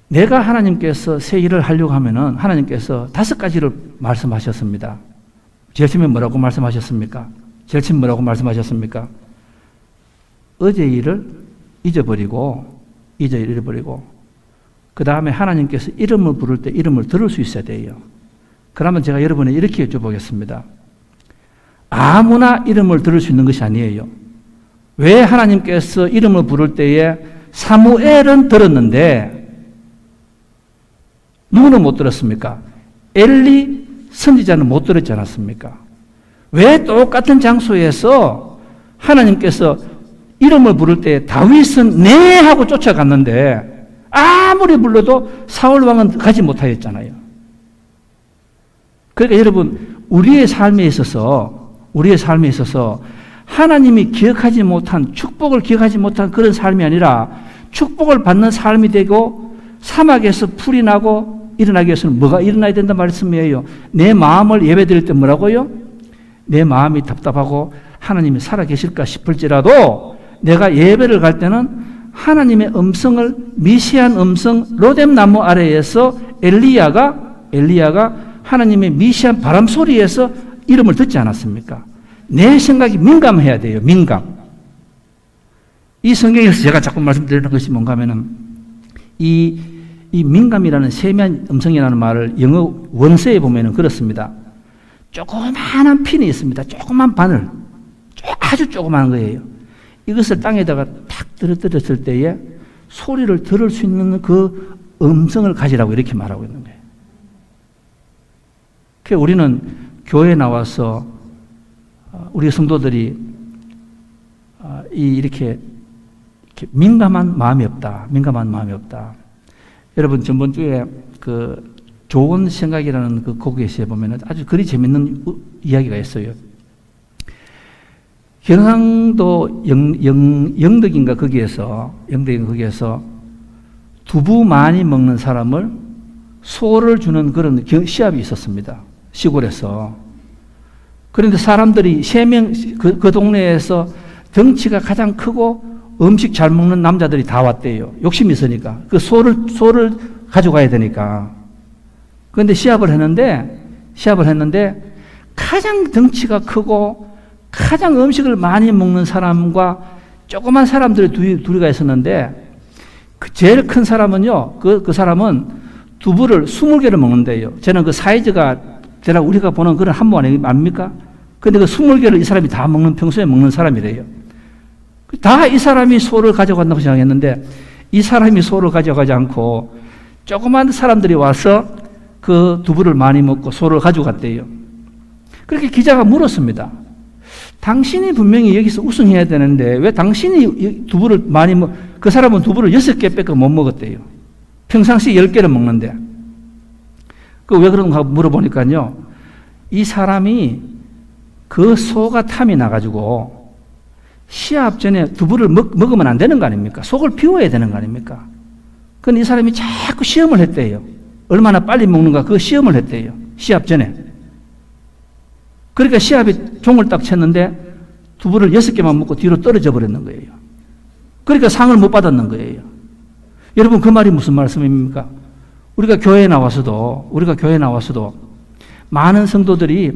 내가 하나님께서 새 일을 하려고 하면은 하나님께서 5가지를 말씀하셨습니다. 제일 처음에 뭐라고 말씀하셨습니까? 제일 처음에 뭐라고 말씀하셨습니까? 어제 일을 잊어버리고 그 다음에 하나님께서 이름을 부를 때 이름을 들을 수 있어야 돼요. 그러면 제가 여러분에 이렇게 여쭤보겠습니다. 아무나 이름을 들을 수 있는 것이 아니에요. 왜 하나님께서 이름을 부를 때에 사무엘은 들었는데 누구는 못 들었습니까? 엘리 선지자는 못 들었지 않았습니까? 왜 똑같은 장소에서 하나님께서 이름을 부를 때 다윗은 네 하고 쫓아갔는데 아무리 불러도 사울 왕은 가지 못하였잖아요. 그러니까 여러분, 우리의 삶에 있어서 하나님이 기억하지 못한, 축복을 기억하지 못한 그런 삶이 아니라 축복을 받는 삶이 되고 사막에서 풀이 나고 일어나기 위해서는 뭐가 일어나야 된다 말씀이에요. 내 마음을 예배드릴 때 뭐라고요? 내 마음이 답답하고 하나님이 살아계실까 싶을지라도 내가 예배를 갈 때는 하나님의 음성을, 미시한 음성, 로뎀나무 아래에서 엘리야가 하나님의 미시한 바람 소리에서 이름을 듣지 않았습니까? 내 생각이 민감해야 돼요. 민감. 이 성경에서 제가 자꾸 말씀드리는 것이 뭔가 하면은 이 민감이라는 세미한 음성이라는 말을 영어 원서에 보면은 그렇습니다. 조그마한 핀이 있습니다. 조그만 바늘. 아주 조그마한 거예요. 이것을 땅에다가 탁 떨어뜨렸을 때에 소리를 들을 수 있는 그 음성을 가지라고 이렇게 말하고 있는 거예요. 그래서 우리는 교회에 나와서 우리 성도들이 이렇게 민감한 마음이 없다. 여러분, 전번 주에 그 좋은 생각이라는 그 곡에서 보면 아주 그리 재밌는 이야기가 있어요. 경상도 영덕인가 거기에서 두부 많이 먹는 사람을 소를 주는 그런 시합이 있었습니다. 시골에서. 그런데 사람들이 3명, 그 동네에서 덩치가 가장 크고 음식 잘 먹는 남자들이 다 왔대요. 욕심이 있으니까. 그 소를 가져가야 되니까. 그런데 시합을 했는데 가장 덩치가 크고 가장 음식을 많이 먹는 사람과 조그만 사람들이 둘이가 있었는데 그 제일 큰 사람은요, 그 사람은 두부를 20개를 먹는데요. 저는 그 사이즈가 우리가 보는 그런 한모 아닙니까? 근데 그 20개를 이 사람이 다 평소에 먹는 사람이래요. 다 이 사람이 소를 가져간다고 생각했는데 이 사람이 소를 가져가지 않고 조그만 사람들이 와서 그 두부를 많이 먹고 소를 가져갔대요. 그렇게 기자가 물었습니다. 당신이 분명히 여기서 우승해야 되는데 왜 당신이 두부를 많이 그 사람은 두부를 6개 빼고 못 먹었대요. 평상시 10개를 먹는데. 그 왜 그런가 물어보니까요. 이 사람이 그 소가 탐이 나가지고 시합 전에 두부를 먹으면 안 되는 거 아닙니까? 속을 비워야 되는 거 아닙니까? 그런데 이 사람이 자꾸 시험을 했대요. 얼마나 빨리 먹는가 그 시험을 했대요. 시합 전에. 그러니까 시합이 종을 딱 쳤는데 두부를 6개만 먹고 뒤로 떨어져 버렸는 거예요. 그러니까 상을 못 받았는 거예요. 여러분, 그 말이 무슨 말씀입니까? 우리가 교회에 나와서도 많은 성도들이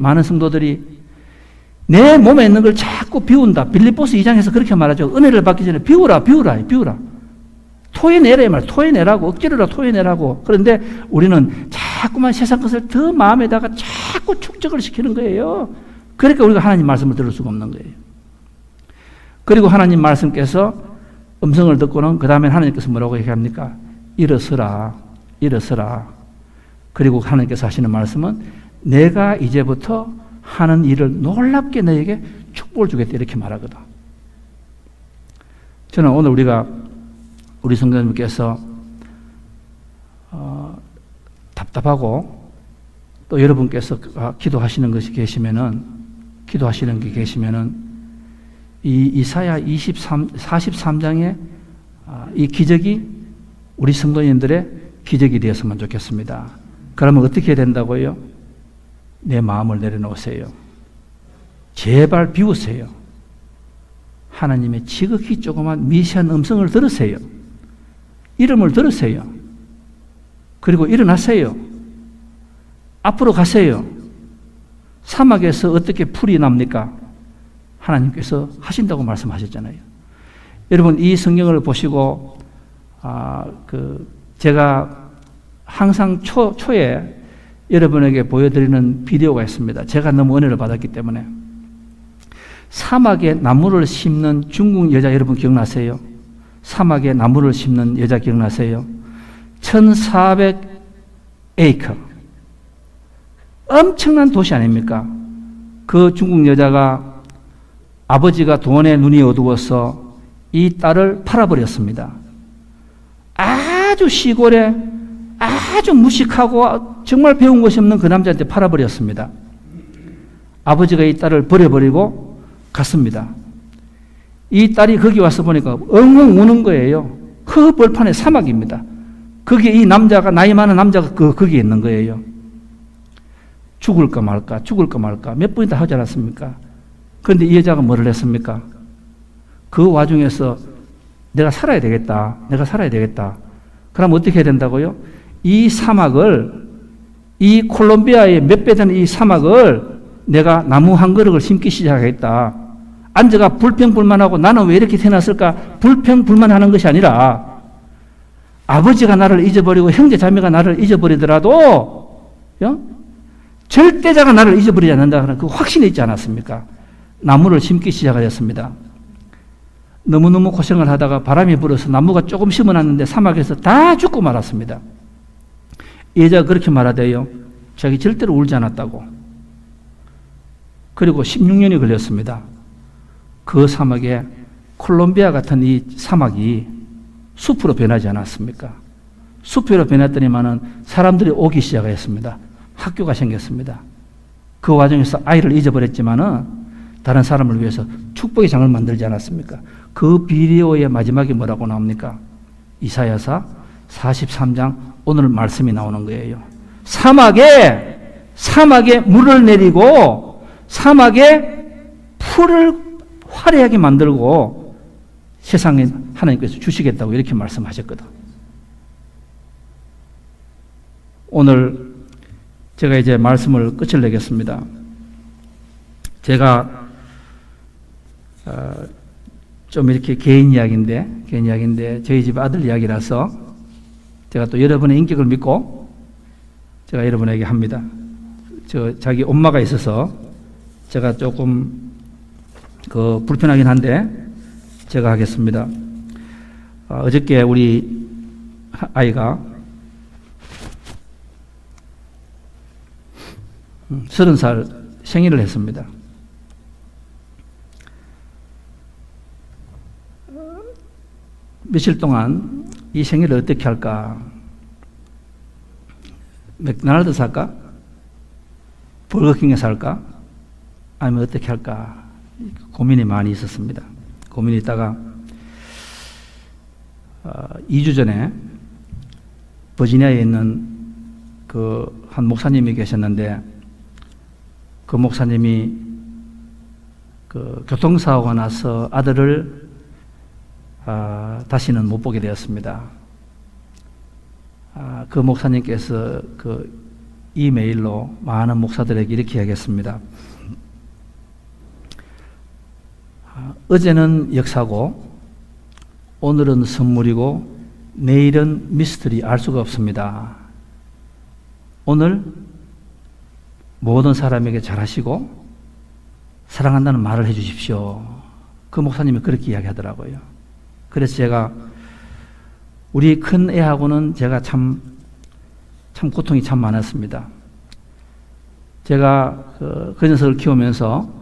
내 몸에 있는 걸 자꾸 비운다. 빌립보서 2장에서 그렇게 말하죠. 은혜를 받기 전에 비우라. 토해내라고, 억지로라 토해내라고. 그런데 우리는 자꾸만 세상 것을 더 마음에다가 자꾸 축적을 시키는 거예요. 그러니까 우리가 하나님 말씀을 들을 수가 없는 거예요. 그리고 하나님 말씀께서 음성을 듣고는 그 다음에 하나님께서 뭐라고 얘기합니까? 일어서라. 그리고 하나님께서 하시는 말씀은 내가 이제부터 하는 일을 놀랍게 너에게 축복을 주겠다 이렇게 말하거든. 저는 오늘 우리 성도님께서 답답하고 또 여러분께서 기도하시는 게 계시면은 이 이사야 43장의 이 기적이 우리 성도님들의 기적이 되었으면 좋겠습니다. 그러면 어떻게 해야 된다고요? 내 마음을 내려놓으세요. 제발 비우세요. 하나님의 지극히 조그만 미시한 음성을 들으세요. 이름을 들으세요. 그리고 일어나세요. 앞으로 가세요. 사막에서 어떻게 풀이 납니까? 하나님께서 하신다고 말씀하셨잖아요. 여러분, 이 성경을 보시고 제가 항상 초에 여러분에게 보여드리는 비디오가 있습니다. 제가 너무 은혜를 받았기 때문에. 사막에 나무를 심는 중국 여자 여러분 기억나세요? 사막에 나무를 심는 여자 기억나세요? 1400에이커. 엄청난 도시 아닙니까? 그 중국 여자가 아버지가 돈에 눈이 어두워서 이 딸을 팔아버렸습니다. 아주 시골에 아주 무식하고 정말 배운 것이 없는 그 남자한테 팔아버렸습니다. 아버지가 이 딸을 버려버리고 갔습니다. 이 딸이 거기 와서 보니까 엉엉 우는 거예요. 그 벌판에 사막입니다. 거기에 이 남자가, 나이 많은 남자가 거기에 있는 거예요. 죽을까 말까, 죽을까 말까 몇 번이나 하지 않았습니까? 그런데 이 여자가 뭐를 했습니까? 그 와중에서 내가 살아야 되겠다. 내가 살아야 되겠다. 그럼 어떻게 해야 된다고요? 이 사막을, 이 콜롬비아의 몇 배 되는 이 사막을 내가 나무 한 그릇을 심기 시작하겠다. 앉아가 불평불만하고 나는 왜 이렇게 태어났을까? 불평불만하는 것이 아니라 아버지가 나를 잊어버리고 형제 자매가 나를 잊어버리더라도 절대자가 나를 잊어버리지 않는다 하는 그 확신이 있지 않았습니까? 나무를 심기 시작하였습니다. 너무너무 고생을 하다가 바람이 불어서 나무가 조금 심어놨는데 사막에서 다 죽고 말았습니다. 이 여자가 그렇게 말하대요. 자기 절대로 울지 않았다고. 그리고 16년이 걸렸습니다. 그 사막에 콜롬비아 같은 이 사막이 숲으로 변하지 않았습니까? 숲으로 변했더니만은 사람들이 오기 시작했습니다. 학교가 생겼습니다. 그 와중에서 아이를 잊어버렸지만은 다른 사람을 위해서 축복의 장을 만들지 않았습니까? 그 비디오의 마지막에 뭐라고 나옵니까? 이사야서 43장 오늘 말씀이 나오는 거예요. 사막에 물을 내리고 사막에 풀을 화려하게 만들고 세상에 하나님께서 주시겠다고 이렇게 말씀하셨거든. 오늘 제가 이제 말씀을 끝을 내겠습니다. 제가 좀 이렇게 개인 이야기인데 저희 집 아들 이야기라서 제가 또 여러분의 인격을 믿고 제가 여러분에게 합니다. 자기 엄마가 있어서 제가 조금 불편하긴 한데 제가 하겠습니다. 어저께 우리 아이가 30살 생일을 했습니다. 며칠 동안 이 생일을 어떻게 할까? 맥도날드 살까? 버거킹에 살까? 아니면 어떻게 할까? 고민이 많이 있었습니다. 고민이 있다가 2주 전에 버지니아에 있는 그 한 목사님이 계셨는데 그 목사님이 그 교통사고가 나서 아들을 다시는 못 보게 되었습니다. 그 목사님께서 그 이메일로 많은 목사들에게 이렇게 이야기했습니다. 어제는 역사고 오늘은 선물이고 내일은 미스터리 알 수가 없습니다. 오늘 모든 사람에게 잘하시고 사랑한다는 말을 해주십시오. 그 목사님이 그렇게 이야기하더라고요. 그래서 제가 우리 큰 애하고는 제가 참 고통이 참 많았습니다. 제가 그 녀석을 키우면서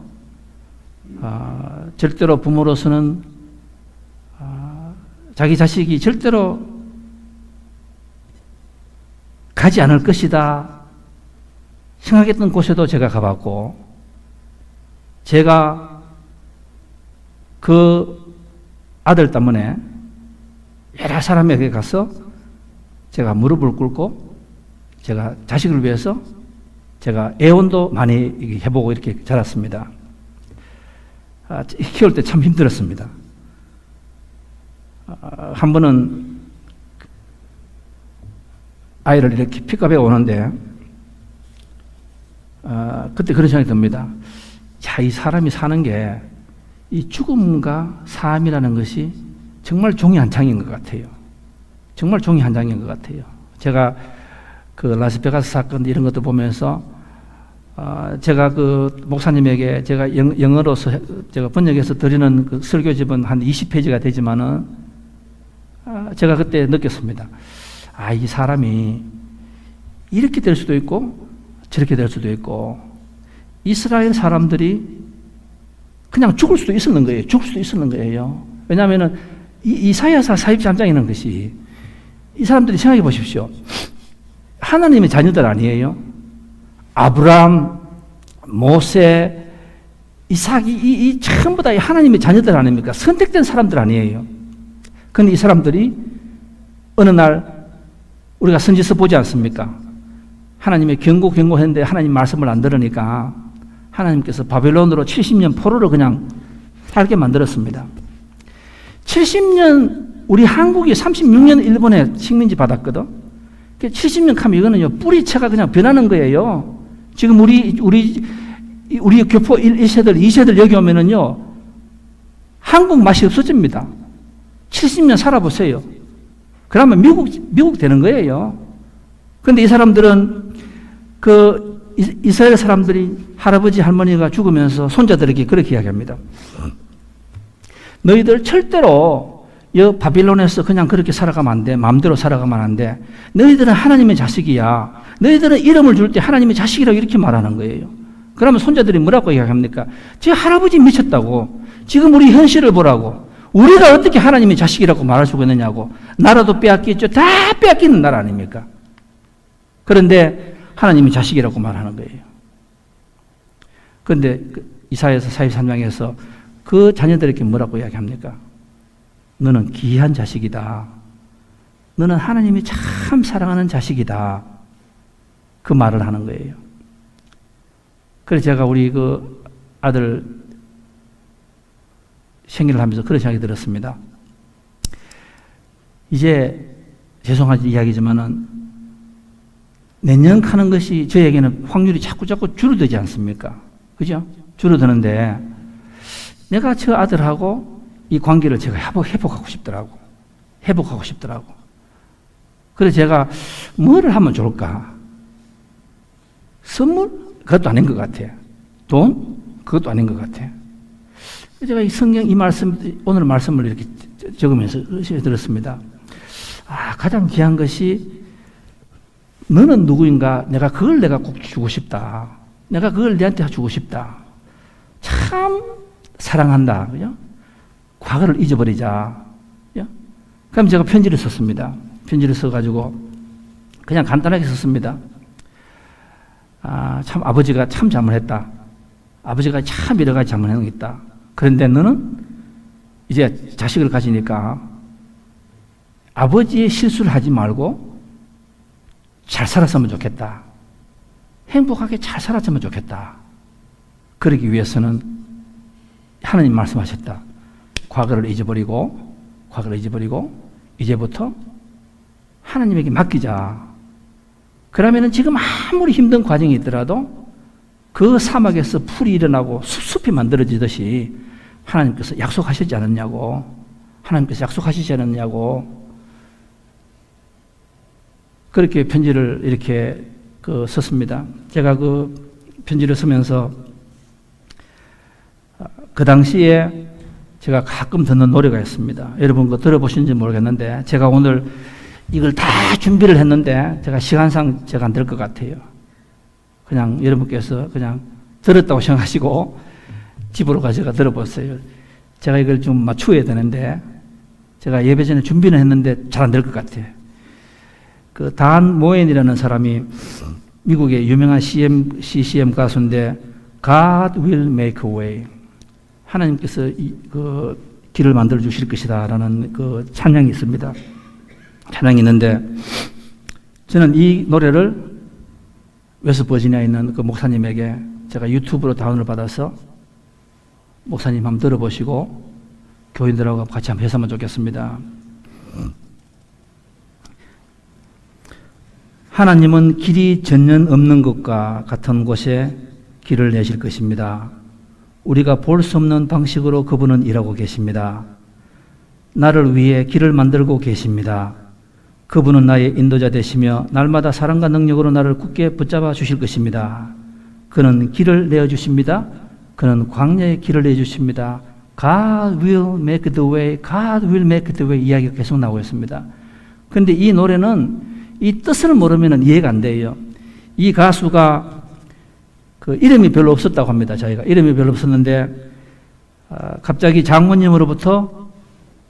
절대로 부모로서는 자기 자식이 절대로 가지 않을 것이다 생각했던 곳에도 제가 가봤고, 제가 그 아들 때문에 여러 사람에게 가서 제가 무릎을 꿇고 제가 자식을 위해서 제가 애원도 많이 해보고 이렇게 자랐습니다. 키울 때 참 힘들었습니다. 한 번은 아이를 이렇게 픽업해 오는데 그때 그런 생각이 듭니다. 자, 이 사람이 사는 게 이 죽음과 삶이라는 것이 정말 종이 한 장인 것 같아요. 정말 종이 한 장인 것 같아요. 제가 그 라스베가스 사건 이런 것도 보면서 제가 그 목사님에게 제가 영어로서 제가 번역해서 드리는 그 설교집은 한 20페이지가 되지만은 제가 그때 느꼈습니다. 이 사람이 이렇게 될 수도 있고 저렇게 될 수도 있고, 이스라엘 사람들이 그냥 죽을 수도 있었는 거예요. 죽을 수도 있었는 거예요. 왜냐하면 이사야서 43장에 있는 것이, 이 사람들이 생각해 보십시오. 하나님의 자녀들 아니에요? 아브라함, 모세, 이삭이 이 전부 다 하나님의 자녀들 아닙니까? 선택된 사람들 아니에요? 그런데 이 사람들이 어느 날 우리가 선지서 보지 않습니까? 하나님의 경고했는데 하나님 말씀을 안 들으니까 하나님께서 바벨론으로 70년 포로를 그냥 살게 만들었습니다. 70년, 우리 한국이 36년 일본에 식민지 받았거든. 70년 하면 이거는요, 뿌리채가 그냥 변하는 거예요. 지금 우리 교포 1세들, 2세들 여기 오면은요, 한국 맛이 없어집니다. 70년 살아보세요. 그러면 미국 되는 거예요. 그런데 이 사람들은 이스라엘 사람들이 할아버지 할머니가 죽으면서 손자들에게 그렇게 이야기합니다. 너희들 절대로 바빌론에서 그냥 그렇게 살아가면 안 돼. 마음대로 살아가면 안 돼. 너희들은 하나님의 자식이야. 너희들은 이름을 줄 때 하나님의 자식이라고 이렇게 말하는 거예요. 그러면 손자들이 뭐라고 이야기합니까? 제 할아버지 미쳤다고. 지금 우리 현실을 보라고. 우리가 어떻게 하나님의 자식이라고 말할 수가 있느냐고. 나라도 빼앗겼죠. 다 빼앗기는 나라 아닙니까? 그런데 하나님의 자식이라고 말하는 거예요. 그런데 이사야서 43장에서 그 자녀들에게 뭐라고 이야기합니까? 너는 귀한 자식이다. 너는 하나님이 참 사랑하는 자식이다. 그 말을 하는 거예요. 그래서 제가 우리 그 아들 생일을 하면서 그런 생각이 들었습니다. 이제 죄송하지 이야기지만은 내년 하는 것이 저에게는 확률이 자꾸 줄어들지 않습니까? 그죠? 줄어드는데 내가 저 아들하고 이 관계를 제가 회복하고 싶더라고. 그래서 제가 뭐를 하면 좋을까? 선물? 그것도 아닌 것 같아. 돈? 그것도 아닌 것 같아. 제가 이 성경 오늘 말씀을 이렇게 적으면서 들었습니다. 가장 귀한 것이 너는 누구인가? 내가 꼭 주고 싶다. 내가 그걸 너한테 주고 싶다. 참 사랑한다. 그죠? 과거를 잊어버리자. 그죠? 그럼 제가 편지를 썼습니다. 편지를 써가지고 그냥 간단하게 썼습니다. 참 아버지가 참 잘못했다. 아버지가 참 여러 가지 잘못했다. 그런데 너는 이제 자식을 가지니까 아버지의 실수를 하지 말고 잘 살았으면 좋겠다. 행복하게 잘 살았으면 좋겠다. 그러기 위해서는 하나님 말씀하셨다. 과거를 잊어버리고 이제부터 하나님에게 맡기자. 그러면은 지금 아무리 힘든 과정이 있더라도 그 사막에서 풀이 일어나고 숲이 만들어지듯이 하나님께서 약속하시지 않았냐고. 그렇게 편지를 이렇게 썼습니다. 제가 그 편지를 쓰면서 그 당시에 제가 가끔 듣는 노래가 있습니다. 여러분 그거 들어보신지 모르겠는데 제가 오늘 이걸 다 준비를 했는데 제가 시간상 제가 안 될 것 같아요. 그냥 여러분께서 그냥 들었다고 생각하시고 집으로 가져가 들어보세요. 제가 이걸 좀 맞추어야 되는데 제가 예배 전에 준비는 했는데 잘 안 될 것 같아요. 그 단 모엔이라는 사람이 미국의 유명한 CCM 가수인데 God will make a way. 하나님께서 그 길을 만들어 주실 것이다 라는 그 찬양이 있습니다. 찬양이 있는데 저는 이 노래를 웨스트버지니아에 있는 그 목사님에게 제가 유튜브로 다운을 받아서 목사님 한번 들어보시고 교인들하고 같이 한번 했으면 좋겠습니다. 하나님은 길이 전혀 없는 것과 같은 곳에 길을 내실 것입니다. 우리가 볼 수 없는 방식으로 그분은 일하고 계십니다. 나를 위해 길을 만들고 계십니다. 그분은 나의 인도자 되시며 날마다 사랑과 능력으로 나를 굳게 붙잡아 주실 것입니다. 그는 길을 내어주십니다. 그는 광야에 길을 내주십니다. God will make the way, God will make the way 이야기가 계속 나오고 있습니다. 그런데 이 노래는 이 뜻을 모르면 이해가 안 돼요. 이 가수가 그 이름이 별로 없었다고 합니다. 자기가 이름이 별로 없었는데 갑자기 장모님으로부터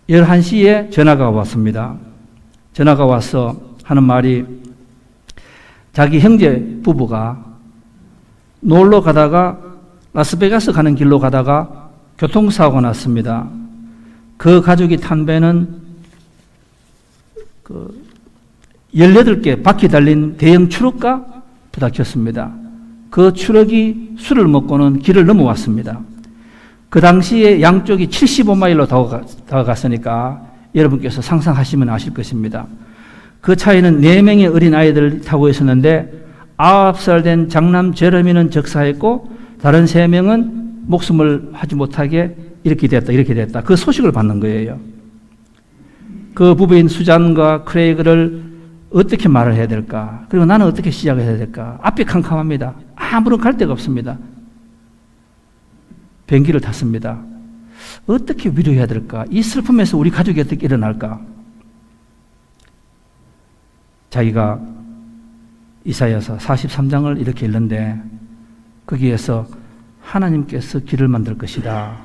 11시에 전화가 왔습니다. 전화가 와서 하는 말이 자기 형제 부부가 놀러 가다가 라스베가스 가는 길로 가다가 교통사고가 났습니다. 그 가족이 탄 배는 18개 바퀴 달린 대형 트럭과 부닥쳤습니다. 그 트럭이 술을 먹고는 길을 넘어왔습니다. 그 당시에 양쪽이 75마일로 다가갔으니까 여러분께서 상상하시면 아실 것입니다. 그 차에는 4명의 어린 아이들을 타고 있었는데 9살 된 장남 제레미는 적사했고 다른 3명은 목숨을 하지 못하게 이렇게 됐다. 그 소식을 받는 거예요. 그 부부인 수잔과 크레이그를 어떻게 말을 해야 될까? 그리고 나는 어떻게 시작을 해야 될까? 앞이 캄캄합니다. 아무런 갈 데가 없습니다. 변기를 탔습니다. 어떻게 위로해야 될까? 이 슬픔에서 우리 가족이 어떻게 일어날까? 자기가 이사야서 43장을 이렇게 읽는데 거기에서 하나님께서 길을 만들 것이다.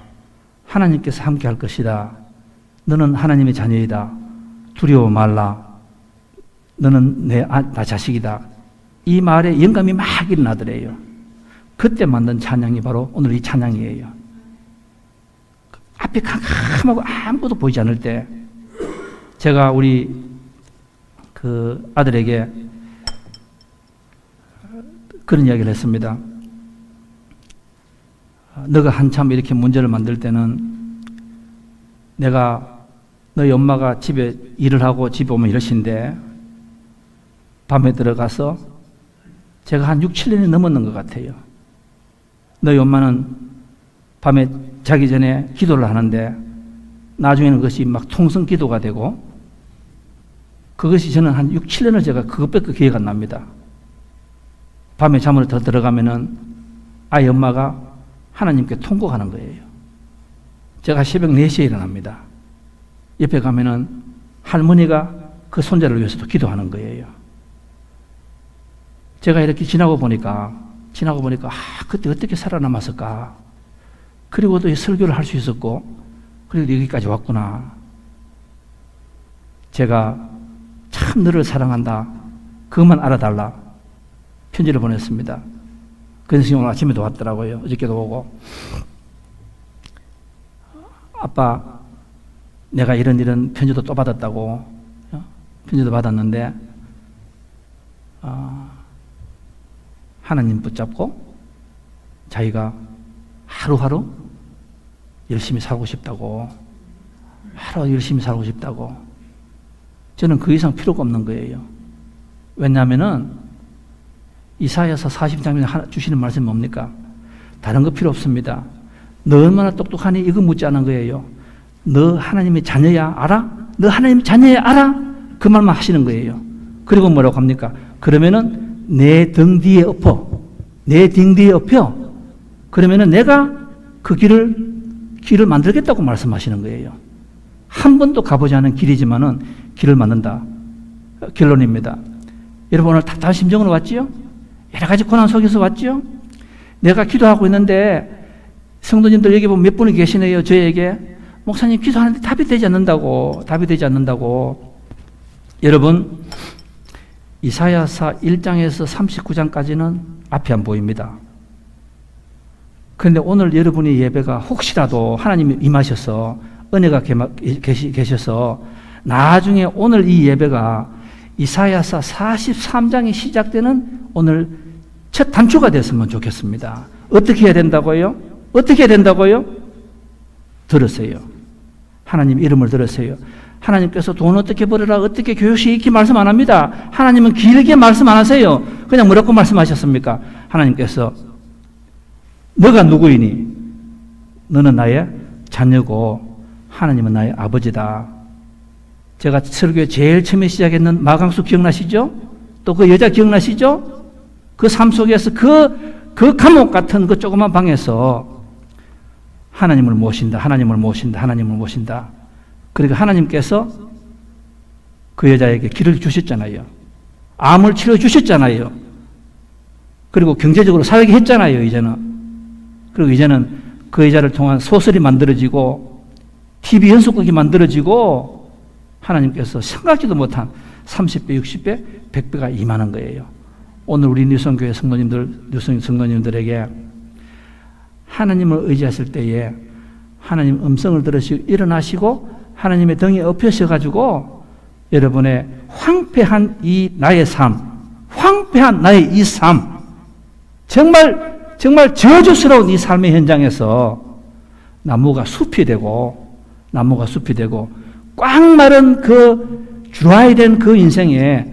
하나님께서 함께 할 것이다. 너는 하나님의 자녀이다. 두려워 말라. 너는 나 자식이다. 이 말에 영감이 막 일어나더래요. 그때 만든 찬양이 바로 오늘 이 찬양이에요. 앞이 캄캄하고 아무것도 보이지 않을 때 제가 우리 그 아들에게 그런 이야기를 했습니다. 너가 한참 이렇게 문제를 만들 때는 내가 너희 엄마가 집에 일을 하고 집에 오면 이러신데 밤에 들어가서 제가 한 6, 7년이 넘었는 것 같아요. 너희 엄마는 밤에 자기 전에 기도를 하는데 나중에는 그것이 막 통성 기도가 되고 그것이 저는 한 6, 7년을 제가 그것밖에 기회가 안 납니다. 밤에 잠을 더 들어가면은 아이 엄마가 하나님께 통곡하는 거예요. 제가 새벽 4시에 일어납니다. 옆에 가면은 할머니가 그 손자를 위해서도 기도하는 거예요. 제가 이렇게 지나고 보니까 그때 어떻게 살아남았을까? 그리고 또 이 설교를 할 수 있었고 그리고 여기까지 왔구나. 제가 참 너를 사랑한다. 그것만 알아달라. 편지를 보냈습니다. 그 선생님 오늘 아침에도 왔더라고요. 어저께도 오고. 아빠, 내가 이런 편지도 또 받았다고. 편지도 받았는데 하나님 붙잡고 자기가 하루하루 열심히 살고 싶다고. 하루 열심히 살고 싶다고. 저는 그 이상 필요가 없는 거예요. 왜냐하면은 이사야서 40장에 주시는 말씀이 뭡니까? 다른 거 필요 없습니다. 너 얼마나 똑똑하니? 이거 묻지 않은 거예요. 너 하나님의 자녀야 알아? 너 하나님의 자녀야 알아? 그 말만 하시는 거예요. 그리고 뭐라고 합니까? 그러면은 내 등 뒤에 엎어. 내 등 뒤에 엎여. 그러면은 내가 그 길을 만들겠다고 말씀하시는 거예요. 한 번도 가보지 않은 길이지만은 길을 만든다. 결론입니다. 여러분 오늘 답답한 심정으로 왔지요? 여러 가지 고난 속에서 왔지요? 내가 기도하고 있는데 성도님들 여기 보면 몇 분이 계시네요. 저에게 목사님 기도하는데 답이 되지 않는다고. 여러분 이사야서 1장에서 39장까지는 앞이 안 보입니다. 그런데 오늘 여러분의 예배가 혹시라도 하나님이 임하셔서 은혜가 계셔서 나중에 오늘 이 예배가 이사야서 43장이 시작되는 오늘 첫 단추가 됐으면 좋겠습니다. 어떻게 해야 된다고요? 들으세요. 하나님 이름을 들으세요. 하나님께서 돈 어떻게 벌어라, 어떻게 교육시 익히 말씀 안 합니다. 하나님은 길게 말씀 안 하세요. 그냥 뭐라고 말씀하셨습니까? 하나님께서 너가 누구이니? 너는 나의 자녀고 하나님은 나의 아버지다. 제가 설교에 제일 처음에 시작했는 마강수 기억나시죠? 또 그 여자 기억나시죠? 그 삶 속에서 그 감옥 같은 그 조그만 방에서 하나님을 모신다, 하나님을 모신다, 하나님을 모신다. 그러니까 하나님께서 그 여자에게 길을 주셨잖아요. 암을 치료 주셨잖아요. 그리고 경제적으로 살게 했잖아요, 이제는. 그리고 이제는 그 여자를 통한 소설이 만들어지고 TV 연속극이 만들어지고 하나님께서 생각지도 못한 30배, 60배, 100배가 임하는 거예요. 오늘 우리 뉴성교회 성도님들에게 하나님을 의지하실 때에 하나님 음성을 들으시고 일어나시고 하나님의 등에 엎여셔가지고 여러분의 황폐한 이 나의 삶, 황폐한 나의 이 삶, 정말 저주스러운 이 삶의 현장에서 나무가 숲이 되고 꽉 마른 그 드라이된 그 인생에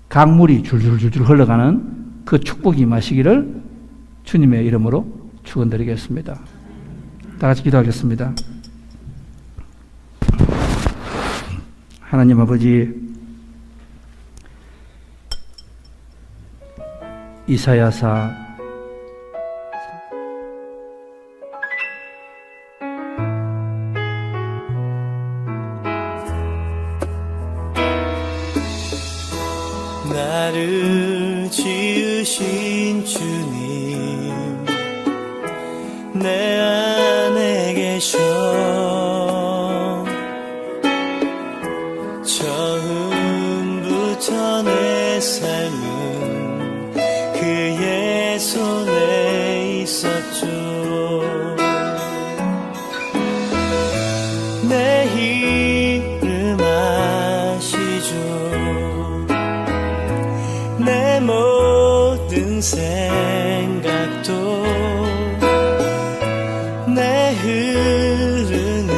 강물이 줄줄줄줄 흘러가는 그 축복이 임하시기를 주님의 이름으로 축원드리겠습니다. 다 같이 기도하겠습니다. 하나님 아버지, 이사야서 나를 지으신 주님 내 안에 계셔 처음부터 내 삶은 그의 손에 있었죠. 내 이름 아시죠. 내 모든 생각도 내 흐르는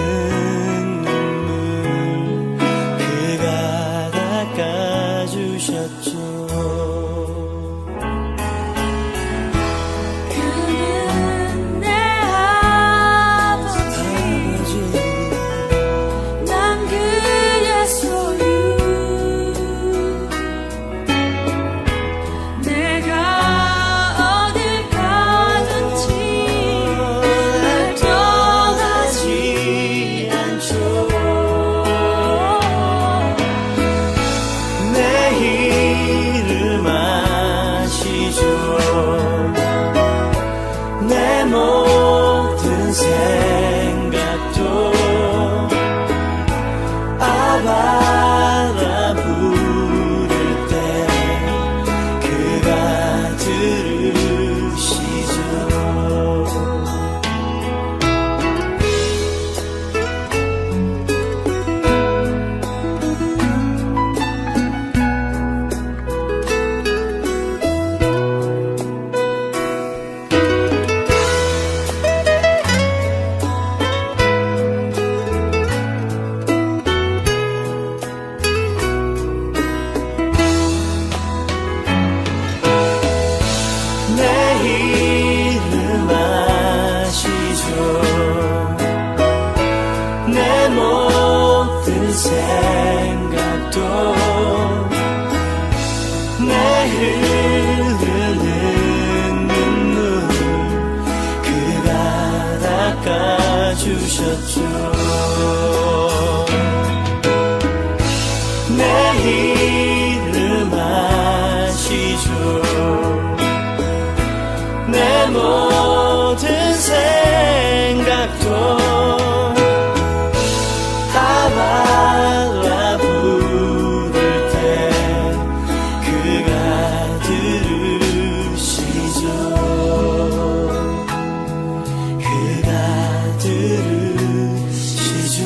눈물 그가 닦아주셨죠. 그는 내 아버지 난 그의 소유 내가 어딜 가든지 날 떠나지 않죠. 내 이름 아시죠. 내 모든 생각도 아바라 부를 때 그가 들으시죠. 내 이름 아시죠. 내 모든 생각도 내 흐르는 눈물 그가 닦아주셨죠. 내 이름 아시죠. 내 모든 생각도 아바라 부를 때 그가 들으시죠. 그가 들으시죠.